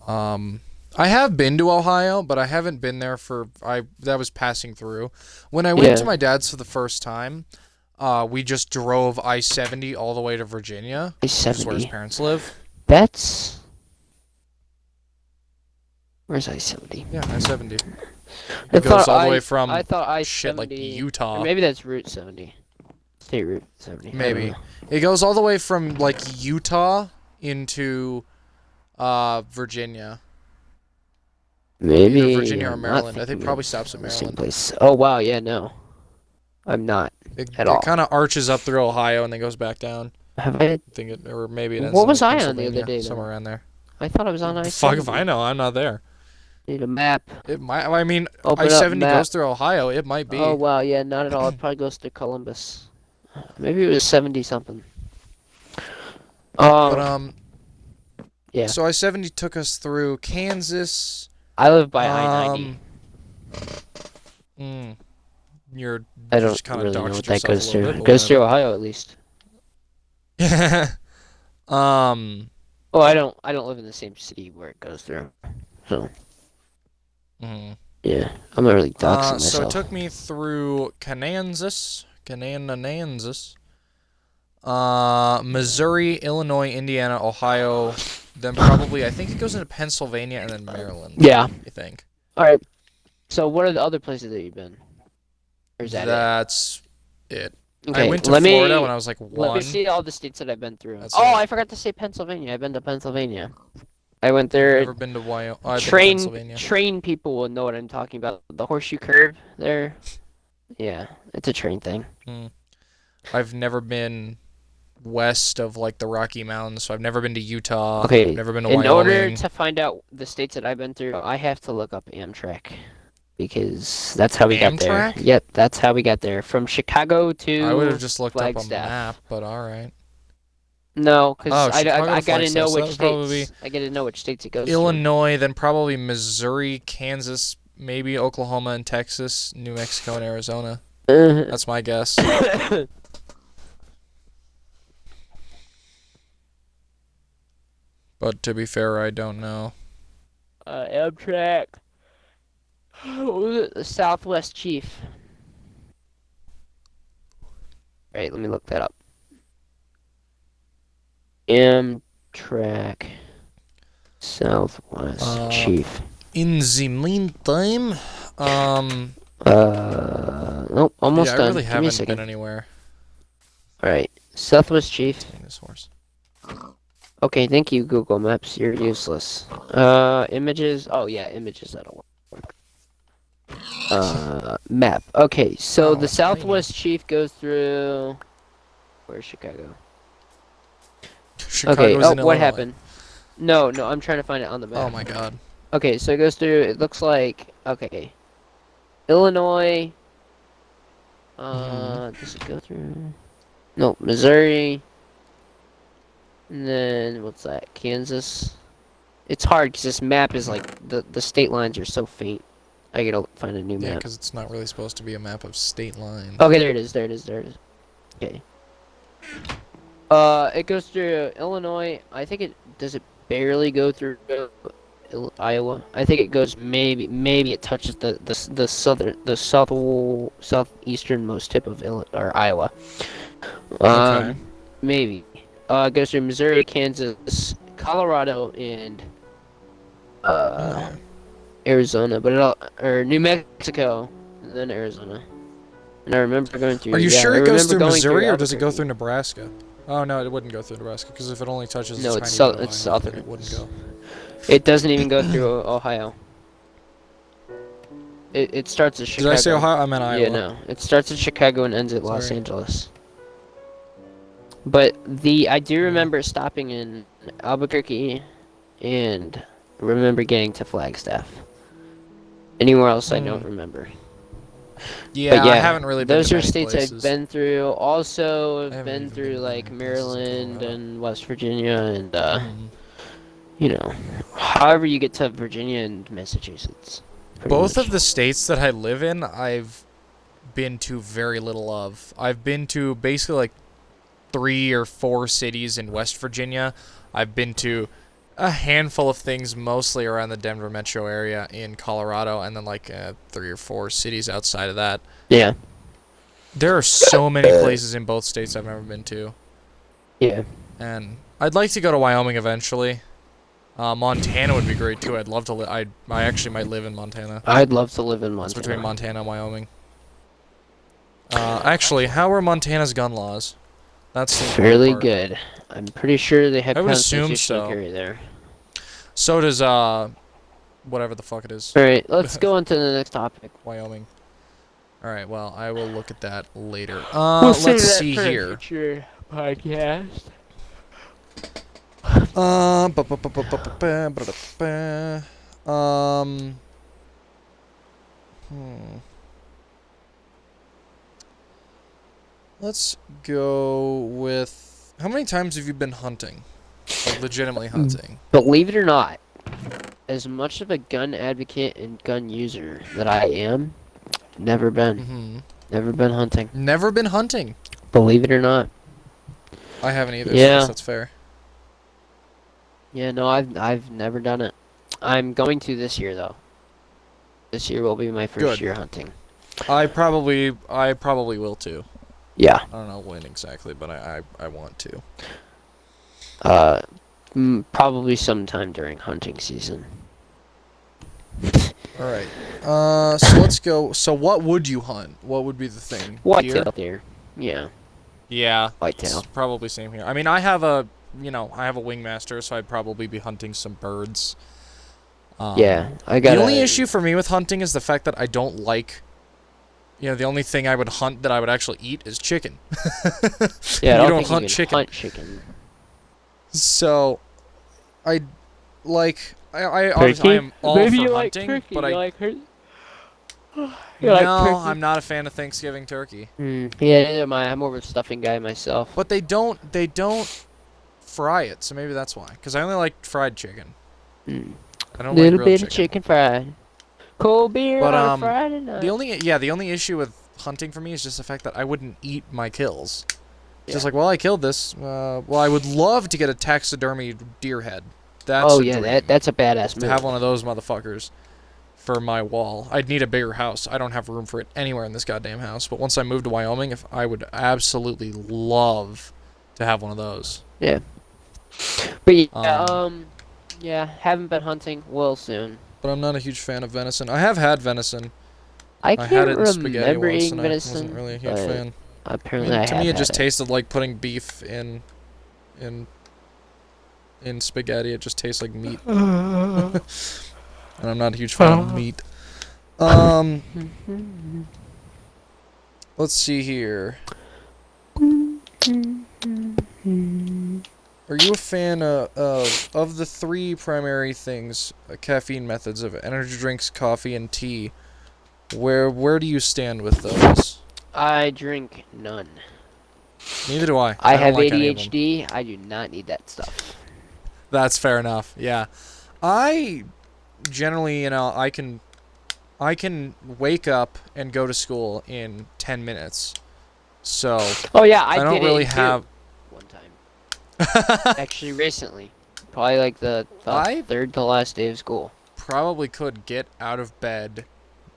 I have been to Ohio, but I haven't been there that was passing through. When I went to my dad's for the first time, we just drove I-70 all the way to Virginia. I-70. Which is where his parents live. That's... Where's I-70? Yeah, I-70. It goes all the way from I thought I-70, shit like Utah. Or maybe that's Route 70. State Route 70. Maybe. It goes all the way from like Utah into Virginia. Either Maybe Virginia or I'm not Maryland. I think thinking probably of stops at the same Maryland. place. Oh wow, yeah, no, I'm not at It all. kind of arches up through Ohio and then goes back down. Have I? I think it, or maybe it ends What in was like I on the other Pennsylvania, day somewhere then? around there. I thought I was on Fuck if I-70. I know. I'm not there. Need a map. It might. I mean, Open up I-70 map. goes through Ohio. It might Oh be. wow, yeah, not at all. It probably goes to Columbus. Maybe it was 70 something. But Yeah. So I-70 took us through Kansas. I live by I-90. You're I you don't just kind of really know doxed what that yourself goes a through. little bit. It But goes through whatever. Ohio at least. Um. Oh, I don't live in the same city where it goes through. So, yeah, I'm not really doxing myself. So it took me through Kansas, Missouri, Illinois, Indiana, Ohio, then probably I think it goes into Pennsylvania and then Maryland. Yeah. I think. All right. So, what are the other places that you've been? Or is that That's it. Okay, I went to Florida when I was like Let me 1. see all the states that I've been through. That's Oh, it. I forgot to say Pennsylvania. I've been to Pennsylvania. I went there. Never been to Wyoming. I've been to Pennsylvania. Train people will know what I'm talking about. The horseshoe curve there. Yeah, it's a train thing. I've never been west of like the Rocky Mountains, so I've never been to Utah. Okay, I've never been to in Wyoming. order to find out the states that I've been through, I have to look up Amtrak. Because that's how we got there. Amtrak? Yep, that's how we got there. From Chicago to I would have just looked up a Flagstaff. map, but all right. No, because Chicago to I gotta know Flagstaff, so that which would probably states. I gotta know which states it goes Illinois, then probably Missouri, Kansas, maybe Oklahoma and Texas, New Mexico and Arizona. to. That's my guess. But to be fair, I don't know. Amtrak. What was it? The Southwest Chief. Right, let me look that up. Amtrak Southwest Chief. In the meantime, Nope, almost yeah, done. I really Give me a haven't second. been anywhere. Alright, Southwest Chief. Dang this horse. Okay, thank you, Google Maps. You're useless. Images. Oh, yeah, images. That'll work. Map. Okay, so the Southwest Chief goes through. Where's Chicago? Okay, Chicago's in what Illinois. happened? No, I'm trying to find it on the map. Oh my god. Okay, so it goes through. It looks like. Okay. Illinois. Does it go through? No, Missouri. And then, what's that? Kansas. It's hard because this map is like, the state lines are so faint. I gotta find a new Yeah, map. because it's not really supposed to be a map of state lines. Okay, there it is. Okay. It goes through Illinois. I think does it barely go through Iowa? I think it goes maybe it touches the southeasternmost tip of Iowa. Okay. Maybe. It goes through Missouri, Kansas, Colorado, and Arizona, or New Mexico, and then Arizona. And I remember going through. Are you yeah, sure I it goes remember through going Missouri or does it go Albuquerque. through Nebraska? Oh no, it wouldn't go through Nebraska because if it only touches No, a it's tiny bit of it's Iowa, southern. then it wouldn't go. It doesn't even go through Ohio. It starts at Chicago. Did I say Ohio? I meant Iowa. Yeah, no. It starts at Chicago and ends at Los Sorry. Angeles. But I do remember stopping in Albuquerque and remember getting to Flagstaff. Anywhere else I don't remember. Yeah, But yeah, I haven't really been those to are many states places. I've been through. Also, I've haven't been even through been to like many places in Maryland Colorado. and West Virginia and you know, however you get to Virginia and Massachusetts. Both of the states that I live in, I've been to very little of. I've been to basically like 3 or 4 cities in West Virginia. I've been to a handful of things, mostly around the Denver metro area in Colorado, and then like 3 or 4 cities outside of that. Yeah. There are so many places in both states I've never been to. Yeah. And I'd like to go to Wyoming eventually. Montana would be great too. I'd love to live. I actually might live in Montana. I'd love to live in Montana. It's between Montana and Wyoming. Actually, how are Montana's gun laws? That's the important fairly part. good. I'm pretty sure they have I would assume constitutional so. carry there. So does whatever the fuck it is. All right, let's go on to the next topic. Wyoming. All right, well, I will look at that later. We'll save Let's that see for a here. future podcast. Let's go with... How many times have you been hunting? Like, legitimately hunting? Believe it or not, as much of a gun advocate and gun user that I am, never been. Never been hunting. Never been hunting? Believe it or not. I haven't either, Yeah. so that's fair. Yeah, no, I've never done it. I'm going to this year, though. This year will be my first year hunting. I probably will, too. Yeah. I don't know when exactly, but I want to. Probably sometime during hunting season. Alright. So let's go. So what would you hunt? What would be the thing? Whitetail deer. Yeah. Yeah. Whitetail. Probably same here. I mean, I have a wingmaster, so I'd probably be hunting some birds. Yeah, I got. The only issue for me with hunting is the fact that I don't like... the only thing I would hunt that I would actually eat is chicken. Yeah, you don't hunt chicken. Hunt chicken. So, I Turkey? am all Maybe for you hunting, like turkey. but You like her. No, I'm not a fan of Thanksgiving turkey. Yeah, neither am I. I'm more of a stuffing guy myself. But they don't fry it, so maybe that's why. Because I only like fried chicken. I don't like Little grilled bit chicken. of chicken fried. Cold beer on a Friday night. The only issue with hunting for me is just the fact that I wouldn't eat my kills. Yeah. Just like, well, I killed this. Well, I would love to get a taxidermy deer head. That's a dream. that's a badass move. To have one of those motherfuckers for my wall. I'd need a bigger house. I don't have room for it anywhere in this goddamn house. But once I move to Wyoming, I would absolutely love to have one of those. Yeah. But yeah, haven't been hunting. Will soon. But I'm not a huge fan of venison. I have had venison. I had can't it in spaghetti remember once, eating and venison. I wasn't really a huge fan. Apparently, To me, it just tasted like putting beef in spaghetti. It just tastes like meat. And I'm not a huge fan of meat. Let's see here. Are you a fan of the three primary things, caffeine methods of energy drinks, coffee, and tea? Where do you stand with those? I drink none. Neither do I. I have don't like ADHD. I do not need that stuff. That's fair enough. Yeah, I generally, I can wake up and go to school in 10 minutes. So oh yeah, I don't did really it too, have one time. Actually, recently, probably like the third to last day of school. Probably could get out of bed,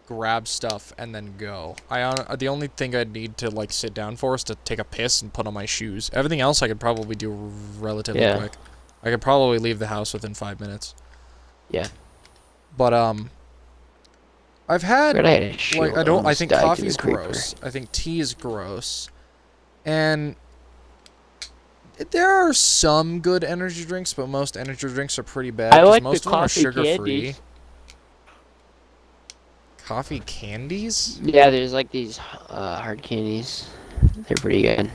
grab stuff, and then go. The only thing I'd need to like sit down for is to take a piss and put on my shoes. Everything else I could probably do relatively quick. I could probably leave the house within 5 minutes. Yeah. But I've had I think coffee's creeper. gross. I think tea is gross. And there are some good energy drinks, but most energy drinks are pretty bad. I like most the of them are coffee sugar-free. candies. Coffee candies? Yeah, there's like these hard candies. They're pretty good.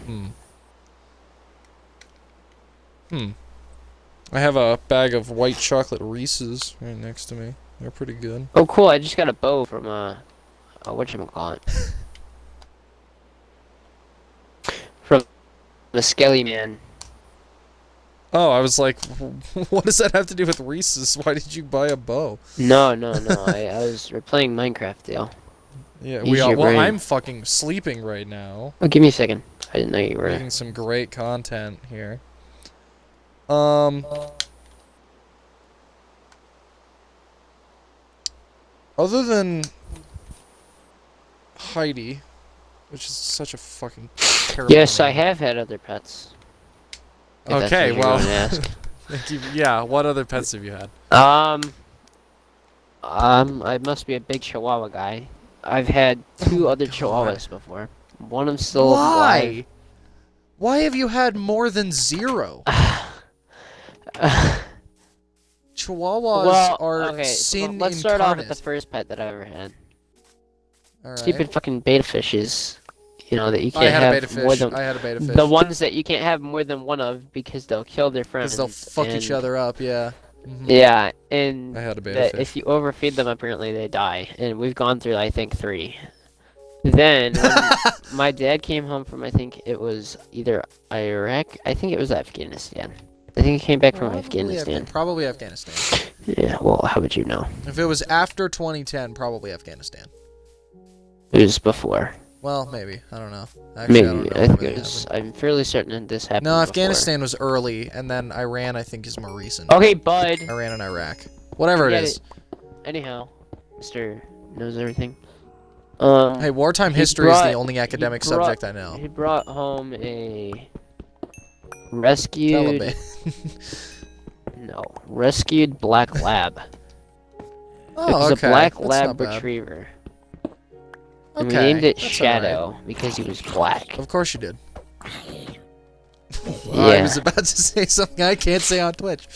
I have a bag of white chocolate Reese's right next to me. They're pretty good. Oh, cool! I just got a bow from whatchamacallit. From the Skelly Man. Oh, I was like, what does that have to do with Reese's? Why did you buy a bow? No. We're playing Minecraft, Dale. Yeah, Brain. I'm fucking sleeping right now. Oh, give me a second. I didn't know you were. Making some great content here. Other than Heidi, which is such a fucking terrible Yes, name. I have had other pets. If that's Okay, what you're well, going to ask. yeah. What other pets have you had? I must be a big Chihuahua guy. I've had two other Chihuahuas before. One of them still alive. Why have you had more than 0? Chihuahuas are sin let's start off with the incarnate. first pet that I ever had. All right. Stupid fucking beta fishes. You know that you I can't had a have beta more fish. than I had a beta fish. the ones that you can't have more than one of because they'll kill their friends. Because they'll fuck each other up, yeah. Yeah, and I had a beta that fish. if you overfeed them, apparently they die. And we've gone through, I think, 3. Then, when my dad came home from, I think it was either Iraq, I think it was Afghanistan. I think he came back from Afghanistan. Probably Afghanistan. Yeah, well, how would you know? If it was after 2010, probably Afghanistan. It was before. Well, maybe. I don't know. Actually, Maybe. I don't know. I'm fairly certain that this happened No, before. Afghanistan was early, and then Iran, I think, is more recent. Okay, bud. Iran and Iraq. Whatever it is. Anyhow, Mr. knows everything. Hey, wartime history is the only academic subject I know. He brought home a rescued... No, rescued black lab. Oh, it was okay. a black That's lab not bad. retriever. And we Okay, named it that's Shadow because he was black. Of course you did. Yeah. I was about to say something I can't say on Twitch.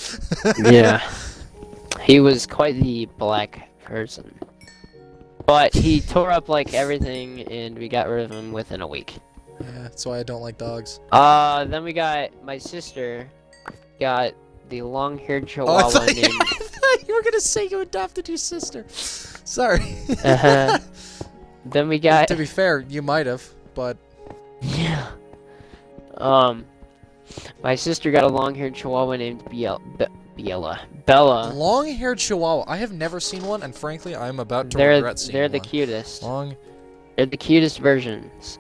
Yeah. He was quite the black person. But he tore up like everything and we got rid of him within a week. Yeah, that's why I don't like dogs. Then we got my sister got the long-haired Chihuahua named... I thought you were gonna say you adopted your sister. Sorry. Then we got... To be fair, you might have, but... Yeah. My sister got a long-haired Chihuahua named Bella. Long-haired Chihuahua. I have never seen one, and frankly, I'm about to regret seeing one. They're the cutest. Long... They're the cutest versions.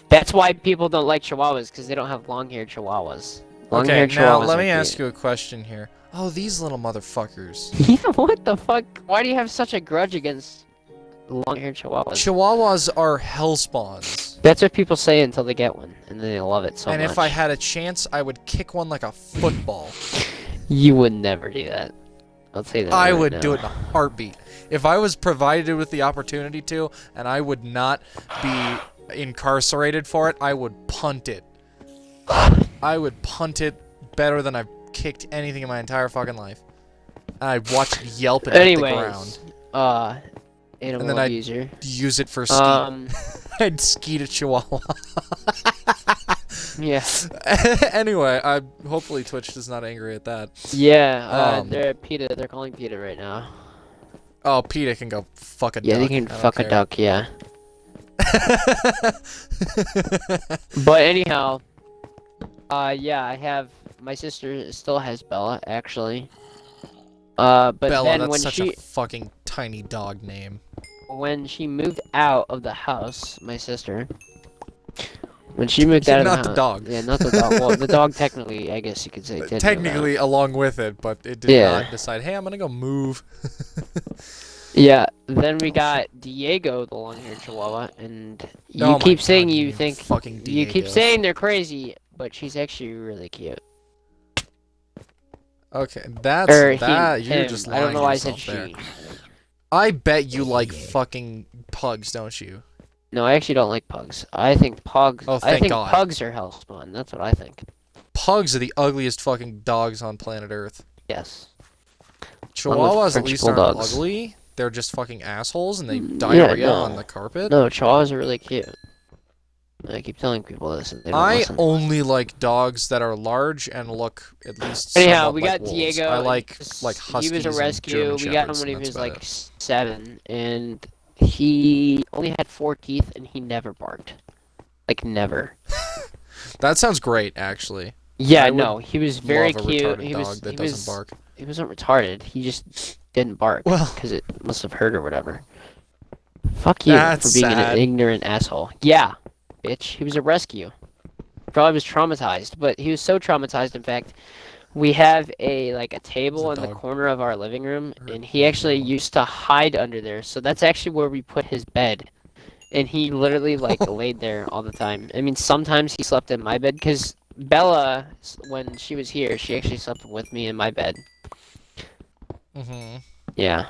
That's why people don't like Chihuahuas, because they don't have long-haired Chihuahuas. Okay, now let me ask you a question here. Oh, these little motherfuckers. What the fuck? Why do you have such a grudge against long-haired Chihuahuas? Chihuahuas are Hellspawns. That's what people say until they get one, and then they love it so much. And if I had a chance, I would kick one like a football. You would never do that. I'll say that. I right would now. do it in a heartbeat. If I was provided with the opportunity to, and I would not be incarcerated for it, I would punt it. I would punt it better than I've kicked anything in my entire fucking life. And I'd watch it yelp and hit the ground. Animal and then abuser. I'd use it for skeet. I'd skeet a Chihuahua. Yeah. Anyway, hopefully Twitch is not angry at that. Yeah, they're PETA. They're calling PETA right now. Oh, PETA can go fuck a duck. Yeah, they can fuck a duck, yeah. But anyhow, yeah, I have... My sister still has Bella, actually. But Bella, then that's when such a fucking tiny dog name. When she moved out of the house, my sister... When she moved out of the house... Not the dog. Yeah, not the dog. Well, the dog technically, I guess you could say, did technically along with it, but it did not decide, hey, I'm gonna go move. Yeah, then we got Diego, the long-haired Chihuahua, and you keep saying you think... Fucking Diego. You keep saying they're crazy, but she's actually really cute. Okay, that's... you're just lying. I don't know why I said there. she. I bet you like fucking pugs, don't you? No, I actually don't like pugs. I think pugs... Oh, thank God. Pugs are hellspawn. That's what I think. Pugs are the ugliest fucking dogs on planet Earth. Yes. Chihuahuas at least aren't ugly. They're just fucking assholes and they diarrhea on the carpet. No, Chihuahuas are really cute. I keep telling people this and they don't listen. Only like dogs that are large and look at least Anyhow, we like got wolves. Diego. I like huskies. He was a rescue. We got him when he was like 7, and he only had 4 teeth, and he never barked. Like, never. That sounds great, actually. Yeah, no, he was very cute. He doesn't bark. He wasn't retarded. He just didn't bark because it must have hurt or whatever. Fuck you for being an ignorant asshole. Yeah, bitch. He was a rescue. Probably was traumatized, but he was so traumatized, in fact, we have a table in the corner of our living room, and he actually used to hide under there. So that's actually where we put his bed. And he literally laid there all the time. I mean, sometimes he slept in my bed because Bella, when she was here, she actually slept with me in my bed. Yeah.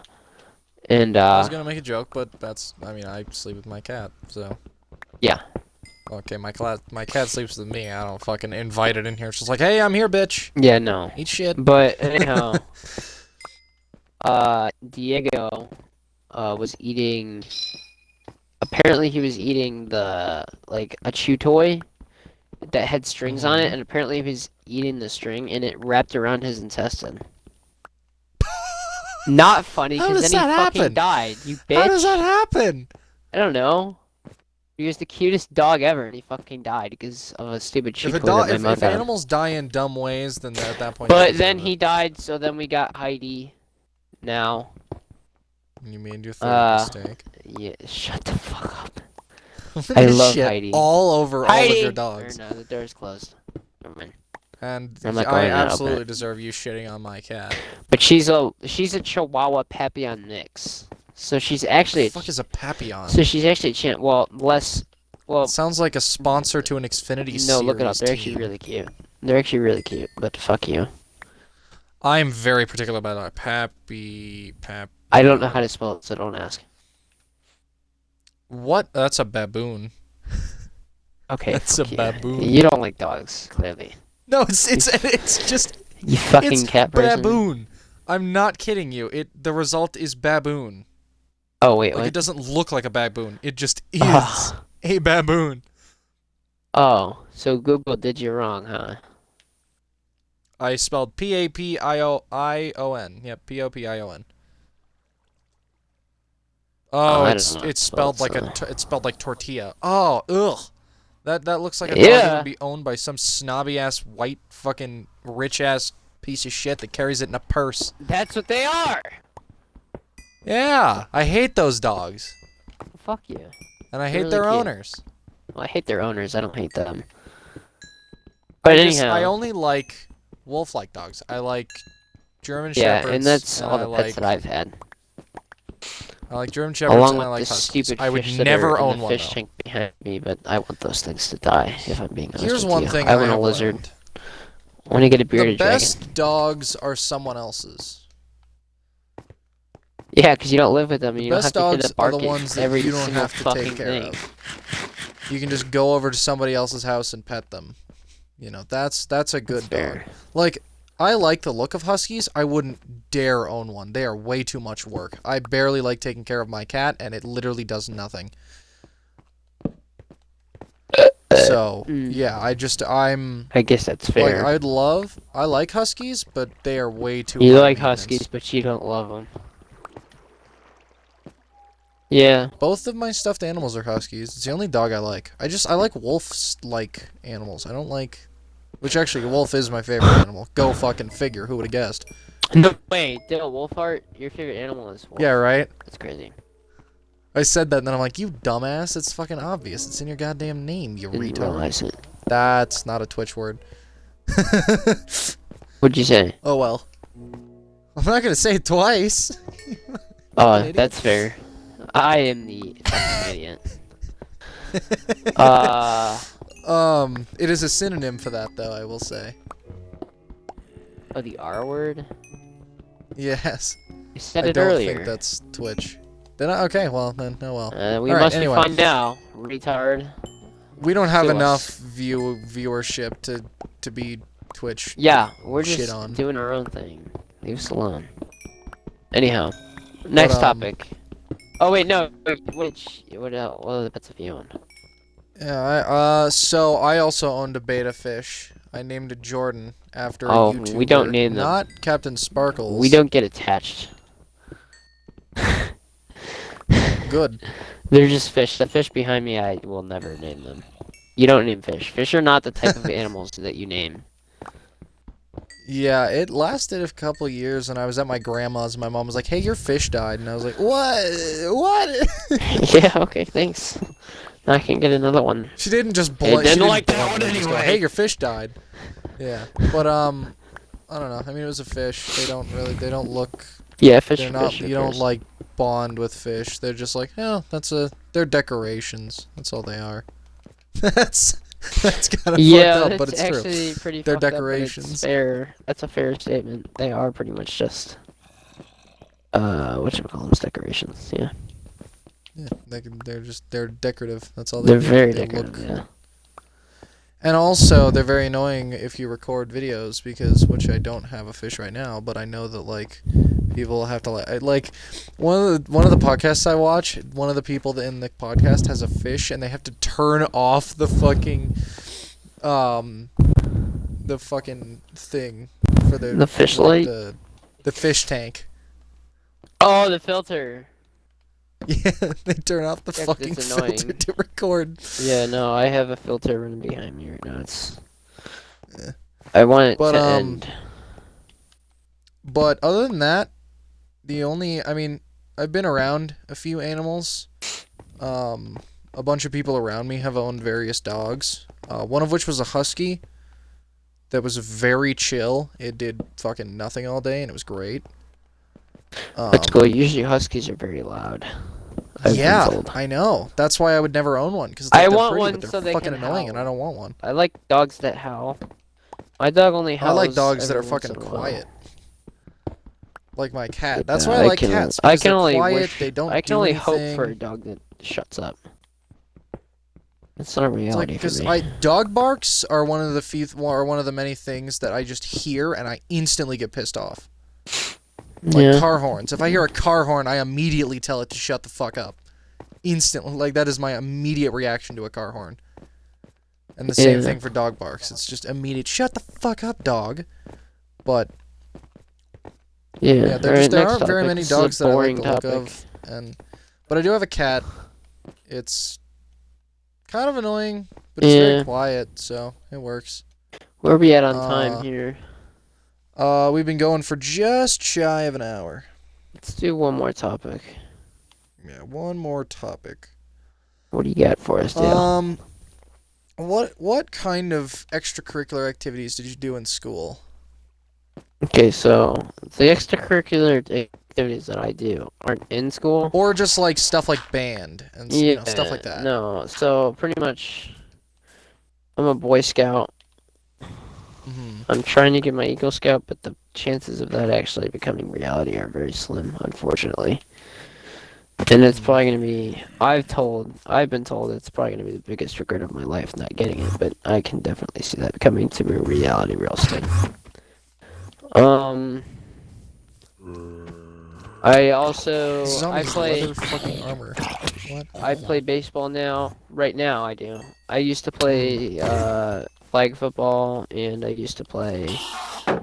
And I was gonna make a joke, but I sleep with my cat, so. Yeah. Okay, my cat sleeps with me. I don't fucking invite it in here. She's like, hey, I'm here, bitch. Yeah, no. Eat shit. But anyhow, Diego was eating. Apparently, he was eating like a chew toy that had strings on it, and apparently he was eating the string, and it wrapped around his intestine. Not funny, because then he fucking died. You bitch. How does that happen? I don't know. He was the cutest dog ever, and he fucking died because of a stupid chew toy that my mom If got him. animals die in dumb ways, then at that point. But then he died, so then we got Heidi. Now. You made your third mistake. Yeah, shut the fuck up. I love Heidi. All over all of your dogs. Or no, the door's closed. Never mind. And I absolutely deserve you shitting on my cat. But she's a Chihuahua Papillon mix. So she's actually What the fuck is a Papillon? So she's actually less. Well, it sounds like a sponsor to an Xfinity series. No, look it up. They're actually really cute. They're actually really cute. But fuck you. I'm very particular about that. Pappy. I don't know how to spell it, so don't ask. What? That's a baboon. Okay. That's a baboon. You don't like dogs, clearly. No, it's just. You fucking cat person. Baboon. I'm not kidding you. The result is baboon. Oh wait, like what? It doesn't look like a baboon. It just is a baboon. Oh, so Google did you wrong, huh? I spelled P-A-P-I-O-I-O-N. Yep, P-O-P-I-O-N. Oh, it's spelled like it's spelled like tortilla. Oh, ugh. That looks like a dog that would be owned by some snobby ass white fucking rich ass piece of shit that carries it in a purse. That's what they are. Yeah, I hate those dogs. Fuck you. And I hate their owners. Well, I hate their owners. I don't hate them. But anyhow, I only like wolf-like dogs. I like German Shepherds. Yeah, and that's all the pets that I've had. I like German Shepherds Along and with I like the Huskies. stupid I would fish that never are own in the one. fish tank behind me, but I want those things to die. If I'm being honest Here's with one you. thing I want a lizard. learned. I want to get a bearded dragon. The best dogs are someone else's. Yeah, because you don't live with them, and you don't have to Best get a bark dogs are the ones that every you don't single have to fucking take care thing. of. You can just go over to somebody else's house and pet them. You know, that's a good dog. Like, I like the look of Huskies. I wouldn't dare own one. They are way too much work. I barely like taking care of my cat, and it literally does nothing. So, yeah, I guess that's fair. Like, I like Huskies, but they are way too You like Huskies, but you don't love them. Yeah. Both of my stuffed animals are Huskies. It's the only dog I like. I like wolf-like animals. I don't like... Which, actually, wolf is my favorite animal. Go fucking figure. Who would have guessed? No, wait. Did a wolf heart? Your favorite animal is wolf. Yeah, right? That's crazy. I said that, and then I'm like, you dumbass. It's fucking obvious. It's in your goddamn name, you retard. Realize it. That's not a Twitch word. What'd you say? Oh, well. I'm not gonna say it twice. Oh, that's fair. I am the fucking idiot. It is a synonym for that, though, I will say. Oh, the R word? Yes. You said it earlier. I don't think that's Twitch. Did I? Okay, well, then, oh well. We must be fine now, retard. We don't have enough viewership to be Twitch. Yeah, we're just doing our own thing. Leave us alone. Anyhow, next topic. Oh wait, no. What are the pets of you own? Yeah, so I also owned a beta fish. I named it Jordan after a YouTuber. We don't name them. Not Captain Sparkles. We don't get attached. Good. They're just fish. The fish behind me, I will never name them. You don't name fish. Fish are not the type of animals that you name. Yeah, it lasted a couple years, and I was at my grandma's, and my mom was like, hey, your fish died. And I was like, what? What? Yeah, okay, thanks. Now I can get another one. She didn't just It didn't like that one anyway. Go, hey, your fish died. Yeah, but, I don't know. I mean, it was a fish. They don't look... Yeah, fish they're are not, fish. You don't, like, bond with fish. They're just like, oh, they're decorations. That's all they are. That's kind of fucked up, but it's true. Actually pretty they're fucked up, decorations. but it's fair. That's a fair statement. They are pretty much just whatchamacallits, decorations. Yeah. Yeah, they're decorative. That's all they're do. very They decorative. look. Yeah. And also, they're very annoying if you record videos which I don't have a fish right now, but I know that like people have to like one of the podcasts I watch. One of the people in the podcast has a fish, and they have to turn off the fucking thing for The fish light. The fish tank. Oh, the filter. Yeah, they turn off the fucking filter to record. Yeah, no, I have a filter running behind me right now. I want it to end. But other than that, I've been around a few animals. A bunch of people around me have owned various dogs. One of which was a husky that was very chill. It did fucking nothing all day, and it was great. That's cool. Usually huskies are very loud. I've been told. I know. That's why I would never own one, because I they're want pretty, one but they're so they fucking can annoying, howl. and I don't want one. I like dogs that howl. My dog only howls. I like dogs that are every once fucking in a while. quiet. Like my cat. That's why I like cats. I can only quiet, they don't I can only do hope anything. for a dog that shuts up. It's not a reality for me. Because dog barks are one of the many things that I just hear and I instantly get pissed off. Like car horns. If I hear a car horn, I immediately tell it to shut the fuck up. Instantly. Like, that is my immediate reaction to a car horn. And the same thing for dog barks. It's just immediate, shut the fuck up, dog. But there aren't very many dogs that I like the look of. But I do have a cat. It's kind of annoying, but it's very quiet, so it works. Where are we at on time here? We've been going for just shy of an hour. Let's do one more topic. Yeah, one more topic. What do you got for us, Dale? What kind of extracurricular activities did you do in school? Okay, so the extracurricular activities that I do aren't in school. Or just like stuff like band and stuff like that. No, so pretty much I'm a Boy Scout. Mm-hmm. I'm trying to get my Eagle Scout, but the chances of that actually becoming reality are very slim, unfortunately. And it's probably going to be, I've been told it's probably going to be the biggest regret of my life not getting it, but I can definitely see that becoming to be a reality real soon. I play fucking armor. What? I play baseball now. Right now I do. I used to play flag football, and I used to play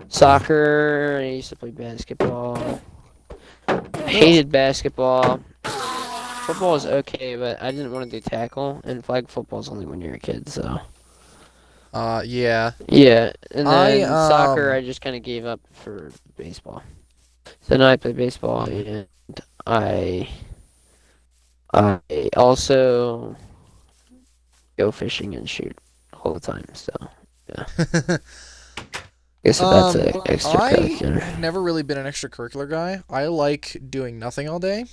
soccer, and I used to play basketball. I hated basketball. Football is okay, but I didn't want to do tackle, and flag football is only when you're a kid, so. Yeah. Yeah, and then soccer, I just kind of gave up for baseball. So now I play baseball, and I also go fishing and shoot all the time, so, yeah. Guess that's an extracurricular. I've never really been an extracurricular guy. I like doing nothing all day.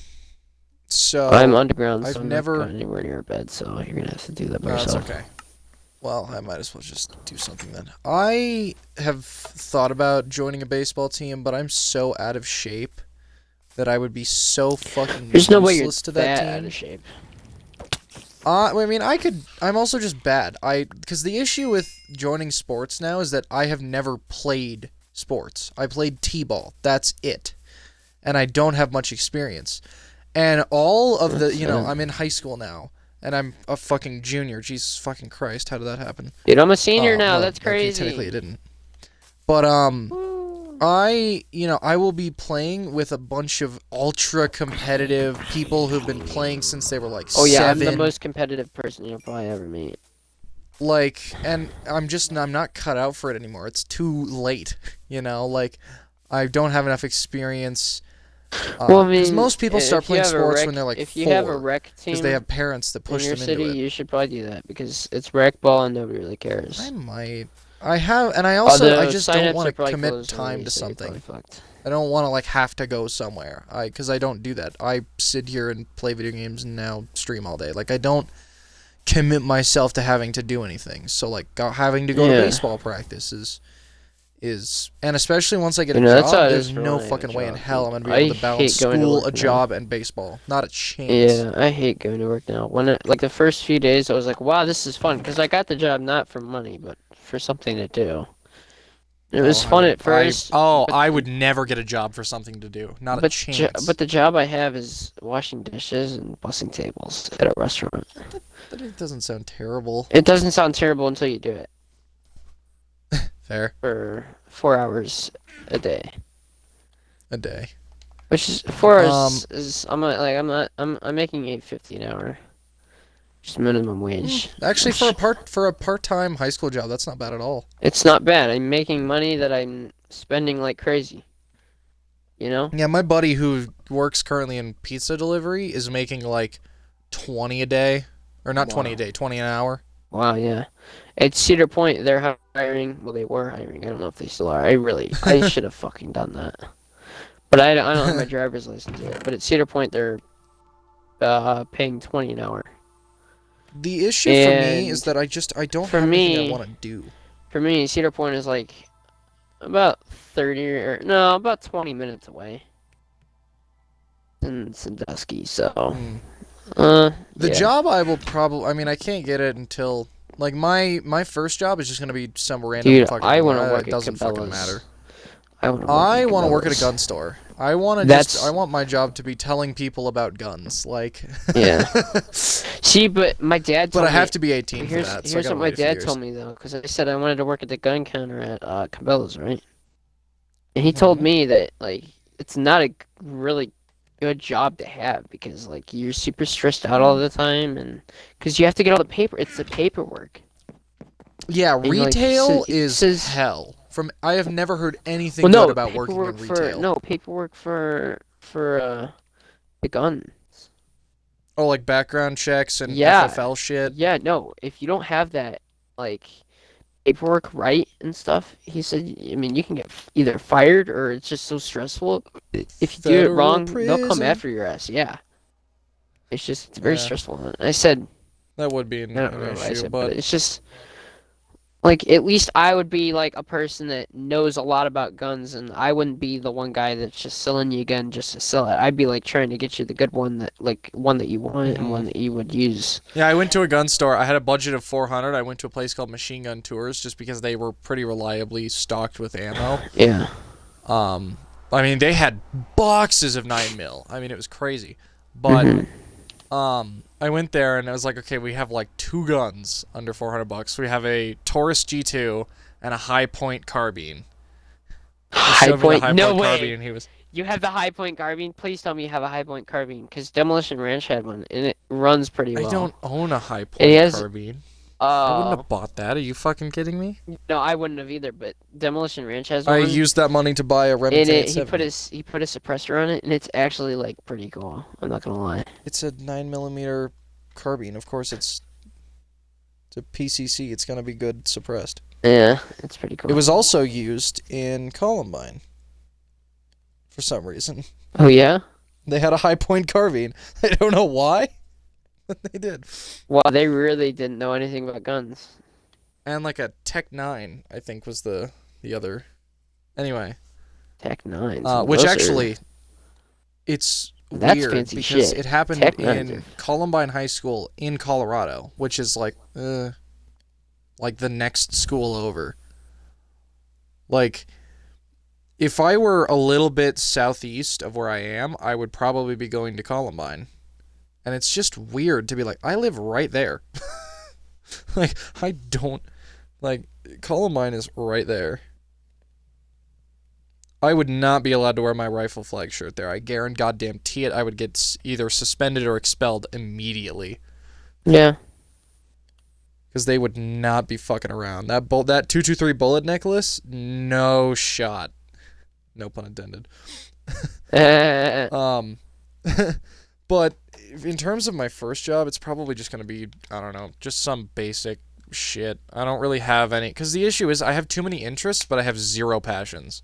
So I'm underground, so I've I'm never not going anywhere near a bed, so you're gonna have to do that by That's yourself. okay. Well, I might as well just do something then. I have thought about joining a baseball team, but I'm so out of shape that I would be so fucking There's no way you're useless to that team. out of shape. I mean, I'm also just bad. Because the issue with joining sports now is that I have never played sports. I played t-ball. That's it. And I don't have much experience. And all of I'm in high school now. And I'm a fucking junior. Jesus fucking Christ, how did that happen? Dude, I'm a senior now. That's crazy. Okay, technically it didn't. But I will be playing with a bunch of ultra competitive people who've been playing since they were like 7. Oh yeah, I'm the most competitive person you'll probably ever meet. Like, and I'm not cut out for it anymore. It's too late, I don't have enough experience. Well, I mean, because most people start playing sports when they're like 4. If you have a rec team, because they have parents that push them into it. In your city, you should probably do that because it's rec ball and nobody really cares. I might. I have, and I just don't want to commit time to something. I don't want to have to go somewhere. Because I don't do that. I sit here and play video games and now stream all day. I don't commit myself to having to do anything. So having to go to baseball practice and especially once I get a that's how job, it there's is for no when I have a fucking way in job, hell I'm dude. gonna be able to I balance hate going to school, work a now. job, and baseball. Not a chance. Yeah, I hate going to work now. Like the first few days, I was like, wow, this is fun, because I got the job not for money, but for something to do. It was fun at first, but I would never get a job for something to do. Not a chance. but the job I have is washing dishes and bussing tables at a restaurant. That doesn't sound terrible. It doesn't sound terrible until you do it. Fair. For 4 hours a day. A day. Which is 4 hours is I'm making $8.50 an hour. Just minimum wage. Actually, for a part-time high school job, that's not bad at all. It's not bad. I'm making money that I'm spending like crazy. You know? Yeah, my buddy who works currently in pizza delivery is making like 20 a day. Or not 20 a day, 20 an hour. Wow, yeah. At Cedar Point, they're hiring. Well, they were hiring. I don't know if they still are. I should have fucking done that. But I don't have my driver's license yet. But at Cedar Point, they're paying 20 an hour. The issue for me is that I don't have anything I want to do. For me, Cedar Point is like about 20 minutes away. In Sandusky, so. The job I will probably, I mean, I can't get it until, like, my first job is just going to be some random fucking, I want to work it doesn't at fucking Cabela's. matter. I want to work at a gun store. I want my job to be telling people about guns, like. Yeah. See, but my dad told me. But I have to be 18 for that, so here's what my dad told me, though, because I said I wanted to work at the gun counter at Cabela's, right? And he told me that, like, it's not a really good job to have because, like, you're super stressed out all the time, and because you have to get all the paper. It's the paperwork. Yeah, and, retail like, is hell. I have never heard anything good about working in retail. Paperwork for the guns. Oh, like background checks and FFL shit? Yeah, no. If you don't have that, like, paperwork right and stuff, he said, I mean, you can get either fired or it's just so stressful. If you do it wrong, they'll come after your ass, yeah. It's very stressful. And I said... That would be an issue, but it's just... Like, at least I would be, like, a person that knows a lot about guns, and I wouldn't be the one guy that's just selling you a gun just to sell it. I'd be, like, trying to get you the good one that, like, one that you want and one that you would use. Yeah, I went to a gun store. I had a budget of $400. I went to a place called Machine Gun Tours just because they were pretty reliably stocked with ammo. Yeah. I mean, they had boxes of 9mm. I mean, it was crazy. But, I went there and I was like, okay, we have like 2 guns under $400. We have a Taurus G2 and a high point carbine. No way. Carbine, and You have the high point carbine? Please tell me you have a high point carbine, because Demolition Ranch had one and it runs pretty well. I don't own a high point carbine. I wouldn't Oh. have bought that. Are you fucking kidding me? No, I wouldn't have either, but Demolition Ranch has one. I used that money to buy a Remington 870. He put a suppressor on it, and it's actually, like, pretty cool. I'm not gonna lie. It's a 9mm carbine. Of course, it's a PCC. It's gonna be good suppressed. Yeah, it's pretty cool. It was also used in Columbine. For some reason. Oh, yeah? They had a high point carbine. I don't know why. But they did. Well, they really didn't know anything about guns. And like a Tech 9, I think, was the other. Anyway. Tech 9s. Which actually, it's that's weird fancy because shit. it happened Tech in Columbine High School in Colorado, which is like the next school over. Like, if I were a little bit southeast of where I am, I would probably be going to Columbine. And it's just weird to be like, I live right there. Like, I don't... Like, Columbine is right there. I would not be allowed to wear my rifle flag shirt there. I guarantee it. I would get either suspended or expelled immediately. Yeah. Because they would not be fucking around. That 223 bullet necklace, no shot. No pun intended. But in terms of my first job, it's probably just going to be, I don't know, just some basic shit. I don't really have any, because the issue is I have too many interests, but I have 0 passions.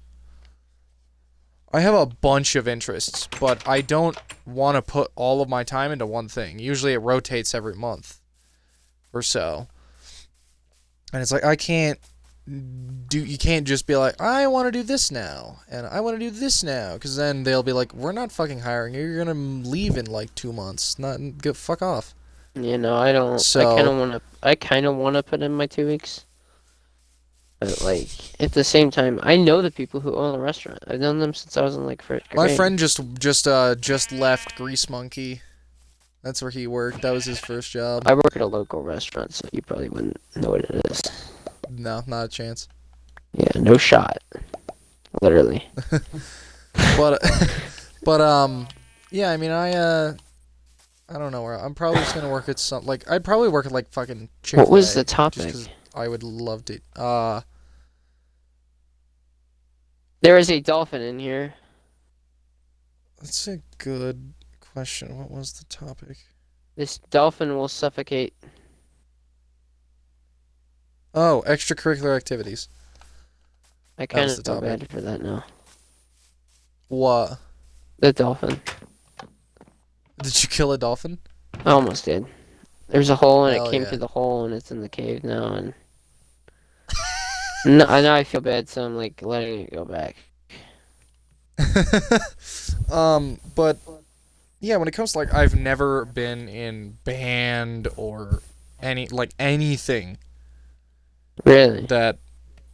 I have a bunch of interests, but I don't want to put all of my time into one thing. Usually it rotates every month or so. And it's like, I can't you can't just be like, I want to do this now, and I want to do this now, because then they'll be like, we're not fucking hiring you. You're gonna leave in like 2 months. Fuck off. I don't. So I kind of wanna put in my 2 weeks. But like at the same time, I know the people who own the restaurant. I've known them since I was in like first grade. my friend just left Grease Monkey. That's where he worked. That was his first job. I work at a local restaurant, so you probably wouldn't know what it is. No, not a chance. Yeah, no shot. Literally. but yeah, I mean, I don't know where. I'm probably just gonna work at some, like, I'd probably work at like fucking Chick-fil-A. What was the topic? Just 'cause I would love to. There is a dolphin in here. That's a good question. What was the topic? This dolphin will suffocate. Oh, extracurricular activities. I kind was of the feel topic. bad for that now. What? The dolphin. Did you kill a dolphin? I almost did. There's a hole and Hell it came yeah. through the hole and it's in the cave now and no, I know I feel bad, so I'm like letting it go back. But yeah, when it comes to like, I've never been in band or anything Really? that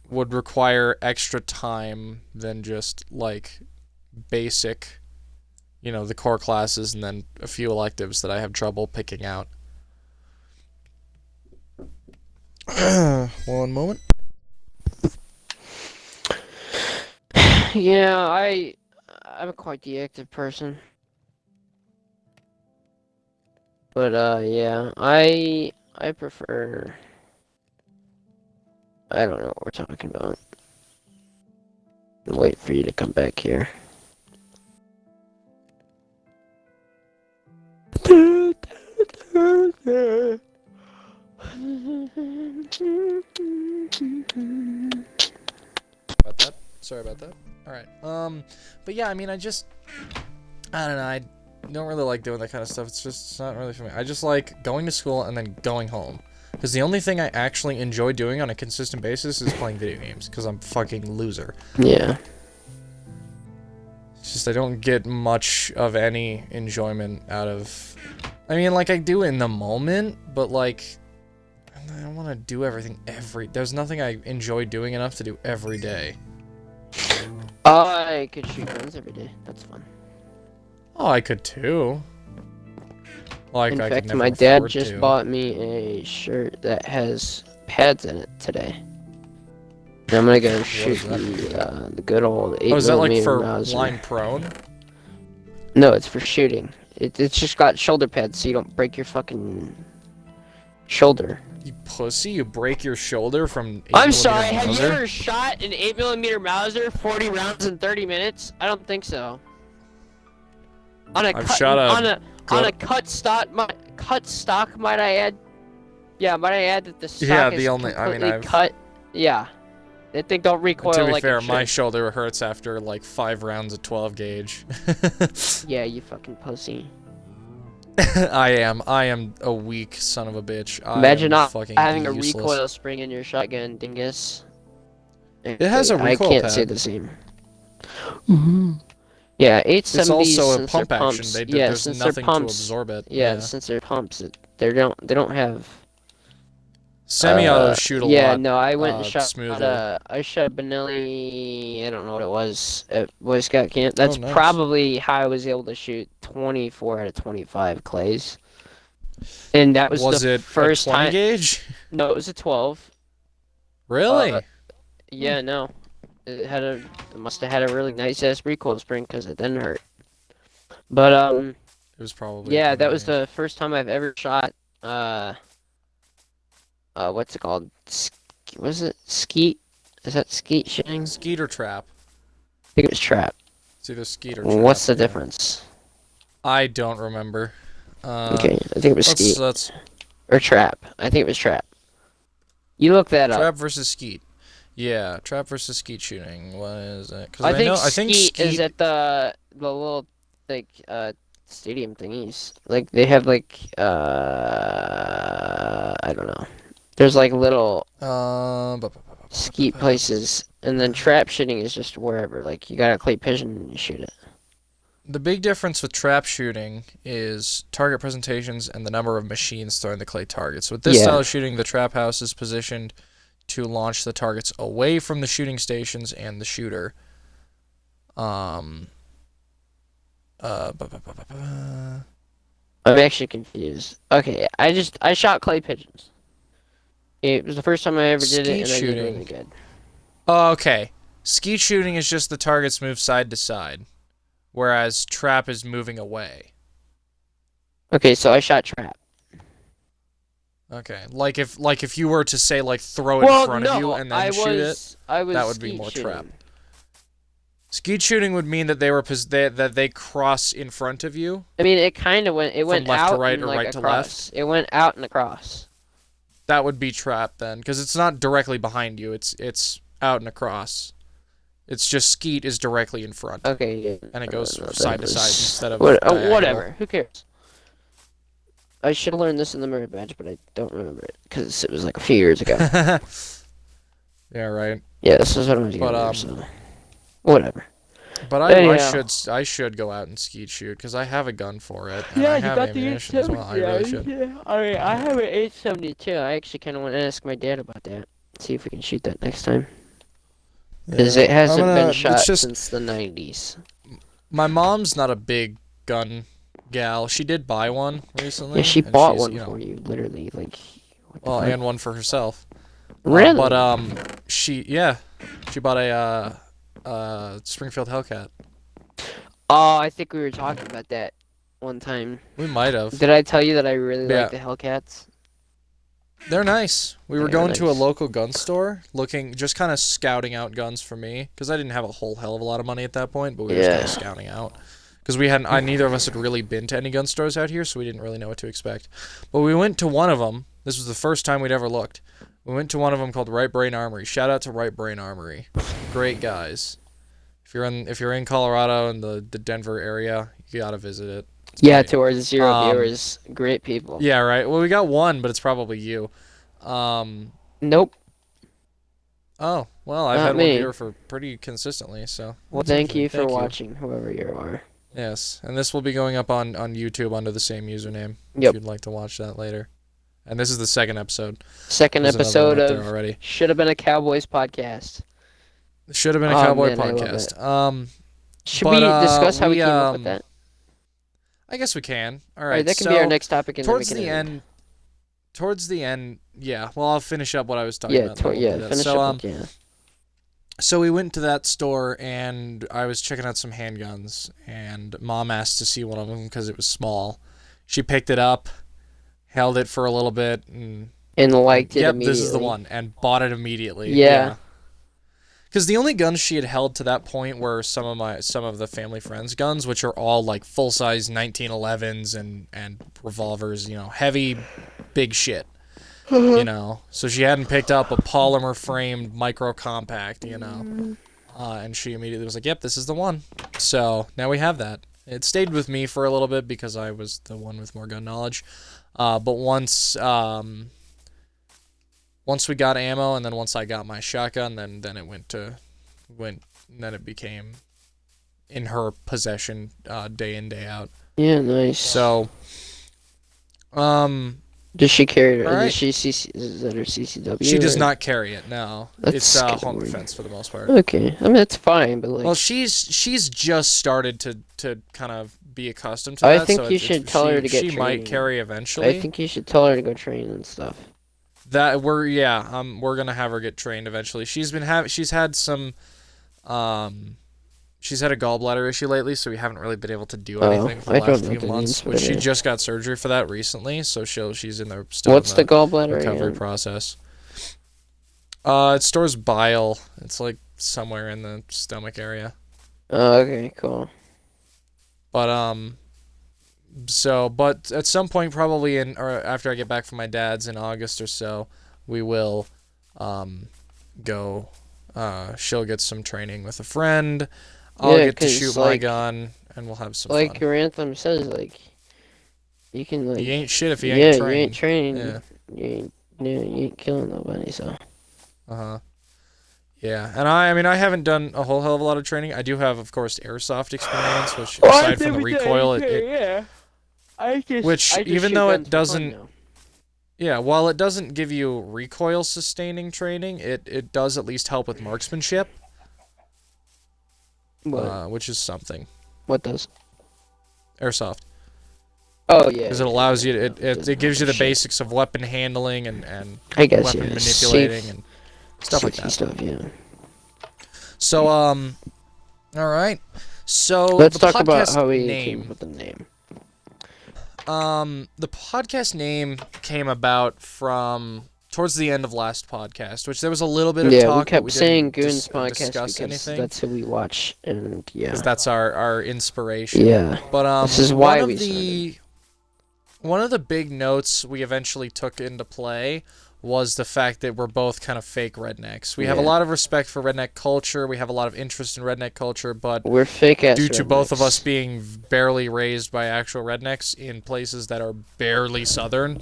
would require extra time than just like basic, the core classes and then a few electives that I have trouble picking out. One moment. Yeah, I'm quite the active person. But yeah, I prefer. I don't know what we're talking about. I'll wait for you to come back here. About that. Sorry about that. All right. But yeah, I mean, I don't know. I don't really like doing that kind of stuff. It's not really for me. I just like going to school and then going home. Because the only thing I actually enjoy doing on a consistent basis is playing video games. Because I'm fucking loser. Yeah. It's just I don't get much of any enjoyment out of. I mean, like, I do in the moment, but like, I don't want to do everything There's nothing I enjoy doing enough to do every day. I could shoot guns every day. That's fun. Oh, I could too. Like, In I could fact, never my dad afford just to. bought me a shirt that has pads in it today. And I'm gonna go shoot the good old 8mm Oh, is that like for Mauser. lying prone? No, it's for shooting. It's just got shoulder pads so you don't break your fucking shoulder. You pussy, you break your shoulder from 8mm I'm sorry, have you Mauser? ever shot an 8mm Mauser 40 rounds in 30 minutes? I don't think so. On a cut stock, might I add? Yeah, might I add that the stock is completely cut? Yeah. That thing don't recoil to be like fair, it should. my shoulder hurts after like 5 rounds of 12 gauge. Yeah, you fucking pussy. I am a weak son of a bitch. Imagine not fucking having a useless. recoil spring in your shotgun, dingus. It has a recoil I can't pad. say the same. Yeah, 870s. It's also a pump action. Pumps, There's since nothing they're pumps, to absorb it. Yeah, since they're pumps, they don't have. Semi-auto shoot a lot. Yeah, no, I went and shot smoother. I shot Benelli. I don't know what it was at Boy Scout camp. That's nice. probably how I was able to shoot 24 out of 25 clays. And that was the first a 20 time. Gauge? No, it was a 12. Really? Yeah, no. It must have had a really nice ass recoil spring because it didn't hurt. But it was probably. Yeah, that was the first time I've ever shot. What's it called? Was it skeet? Is that skeet shooting? Skeet or trap? I think it was trap. It's either skeet or trap. What's the difference? I don't remember. Okay, I think it was skeet. Or trap. I think it was trap. You look that up. Trap versus skeet. Yeah, trap versus skeet shooting. What is it? I think skeet is at the little like stadium thingies. Like they have like I don't know. There's like little skeet places, and then trap shooting is just wherever. Like you gotta clay pigeon and you shoot it. The big difference with trap shooting is target presentations and the number of machines throwing the clay targets. With this style of shooting, the trap house is positioned to launch the targets away from the shooting stations and the shooter. I'm actually confused. Okay, I shot clay pigeons. It was the first time I ever did it, and I did really good. Oh, okay. Skeet shooting is just the targets move side to side, whereas trap is moving away. Okay, so I shot trap. Okay, like if you were to say like throw it in front of you and then shoot it, that would be more trap. Skeet shooting would mean that they cross in front of you. I mean, it kind of went. It went left out to right and, or like, right across. to left. It went out and across. That would be trap then, because it's not directly behind you. It's out and across. It's just skeet is directly in front. Okay, yeah. And it goes side to side instead of whatever. Who cares? I should have learned this in the merit badge, but I don't remember it because it was like a few years ago. Yeah, right. Yeah, this is what I was gonna do. So whatever. But I should go out and skeet shoot because I have a gun for it. And I have ammunition as well. I really should. Yeah. I mean, I have an 872. I actually kind of want to ask my dad about that. See if we can shoot that next time. Because it hasn't been shot since the 90s. My mom's not a big gun gal. She did buy one recently. Yeah, she bought one for you, literally. Like. Well, and one for herself. Really? But she bought a Springfield Hellcat. Oh, I think we were talking about that one time. We might have. Did I tell you that I really like the Hellcats? They're nice. We were going to a local gun store, just kind of scouting out guns for me, because I didn't have a whole hell of a lot of money at that point, but we were just kind of scouting out. Because neither of us had really been to any gun stores out here, so we didn't really know what to expect. But we went to one of them. This was the first time we'd ever looked. We went to one of them called Right Brain Armory. Shout out to Right Brain Armory. Great guys. If you're in Colorado and the Denver area, you gotta visit it. Yeah, towards zero viewers. Great people. Yeah, right. Well, we got one, but it's probably you. Nope. Oh, well, I've had one viewer for pretty consistently, so. Well, thank you for watching, whoever you are. Yes, and this will be going up on YouTube under the same username. Yep. If you'd like to watch that later. And this is the second episode. Second episode of Should Have Been a Cowboys podcast. Should have been a Cowboy podcast. Should we discuss how we came up with that? I guess we can. All right. That can be our next topic. And towards the end, yeah. Well, I'll finish up what I was talking about. Finish up. So we went to that store and I was checking out some handguns, and Mom asked to see one of them because it was small. She picked it up, held it for a little bit, and liked it immediately. Yep, this is the one, and bought it immediately. Yeah. Because the only guns she had held to that point were some of the family friends' guns, which are all like full size 1911s and revolvers, heavy, big shit, So she hadn't picked up a polymer framed micro compact, and she immediately was like, "Yep, this is the one." So now we have that. It stayed with me for a little bit because I was the one with more gun knowledge, but once we got ammo, and then once I got my shotgun, then it became in her possession day in, day out. Yeah, nice. So, does she carry it? Right. Is that her CCW? She does not carry it. No, it's home defense for the most part. Okay, I mean that's fine, but well, she's just started to kind of be accustomed to that. I think you should tell her to get trained. She might carry eventually. I think you should tell her to go train and stuff. We're gonna have her get trained eventually. She's had a gallbladder issue lately, so we haven't really been able to do anything for the last few months. But she just got surgery for that recently, so she's in the What's the gallbladder recovery process. It stores bile. It's like somewhere in the stomach area. Oh, okay, cool. But but at some point, probably after I get back from my dad's in August or so, we will go. She'll get some training with a friend. I'll get to shoot my gun, and we'll have some fun. Like your anthem says, you can you ain't shit if you ain't trained. You ain't trained. Yeah. You ain't killing nobody, so. Yeah, and I mean, I haven't done a whole hell of a lot of training. I do have, of course, airsoft experience, which Oh, aside from the recoil, yeah. which I just even shoot though guns it for fun doesn't, now. yeah, while it doesn't give you recoil sustaining training, it does at least help with marksmanship, What? which is something. What does? Airsoft, Oh yeah. because it allows you to, Yeah, it gives you the shit. basics of weapon handling and I guess weapon yeah. manipulating and stuff like Safety that. stuff. Yeah. So all right. So Let's the talk about podcast how we came up name. with the name. The podcast name came about from towards the end of last podcast, which there was a little bit of Yeah, we talk, but kept we saying didn't Goons podcast discuss because anything, that's who we watch, and yeah. because that's our inspiration. Yeah. But This is why we started. one of the big notes we eventually took into play was the fact that we're both kind of fake rednecks. We have a Yeah. lot of respect for redneck culture. We have a lot of interest in redneck culture, but We're fake ass due to both of us rednecks. being barely raised by actual rednecks in places that are barely southern,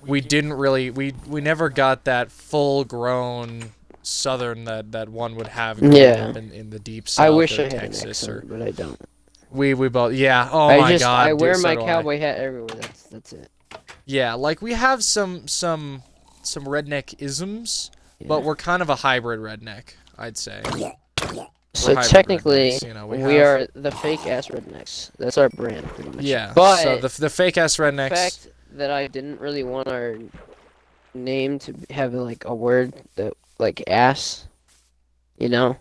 we didn't really we never got that full grown southern that one would have growing Yeah. up in the deep I south wish or I had an Texas or accent, but I don't. we both oh my god, I dude, wear so my do I. cowboy hat everywhere. That's it. Yeah, like we have some redneck isms, Yeah. but we're kind of a hybrid redneck, I'd say. So hybrid technically, rednecks, you know, we we have- are the fake ass rednecks. That's our brand, pretty much. Yeah, But so the fake ass the rednecks. fact that I didn't really want our name to have like a word that like ass, you know.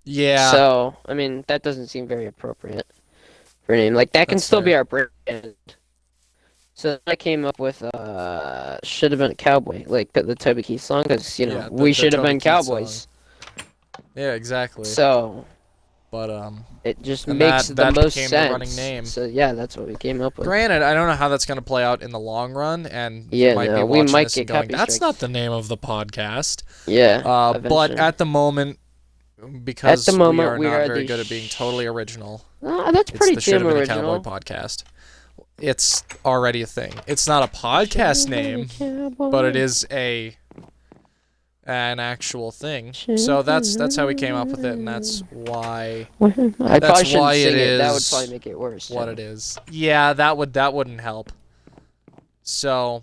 Yeah. So I mean that doesn't seem very appropriate for a name. Like that can That's still be fair. our brand. So I came up with should have been a cowboy, like the Toby Keith song, because you know Yeah, we the should have Toby been Keith cowboys. Yeah, exactly. So But it just and makes that the most became sense. the running name. So yeah, that's what we came up with. Granted, I don't know how that's gonna play out in the long run, and Yeah, you might be no, we watching might this and get going, copy "That's not strikes. the name of the podcast." Yeah. But eventually. at the moment, because moment, we we are are not very the good at being totally original, That's it's pretty the Should damn Have Been a Cowboy original. podcast. It's already a thing. It's not a podcast name, but it is an actual thing. So that's how we came up with it, and that's why I that's probably shouldn't why sing it it. That would is probably make it worse. what too. it is. Yeah, that wouldn't help. So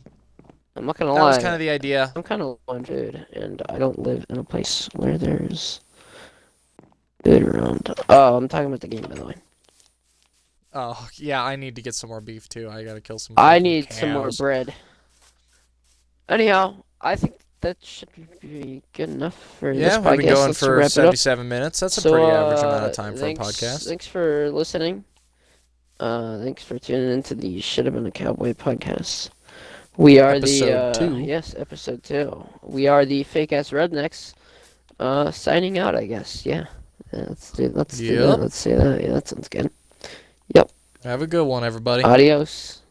I'm not gonna that lie. was kind of the idea. I'm kind of one dude, and I don't live in a place where there's food around. Oh, I'm talking about the game, by the way. Oh yeah, I need to get some more beef too. I gotta kill some. I fucking need some more cows. bread. Anyhow, I think that should be good enough for this Yeah, podcast. we've been going Let's for wrap it up. 77 minutes. That's a So, pretty average amount of time for a thanks, podcast. Thanks for listening. Thanks for tuning into the Should Have Been a Cowboy podcast. We are Episode 2. Yes, episode 2. We are the fake ass rednecks. Signing out, I guess. Yeah. Let's do that. Yep. Let's say that. Yeah, that sounds good. Have a good one, everybody. Adios.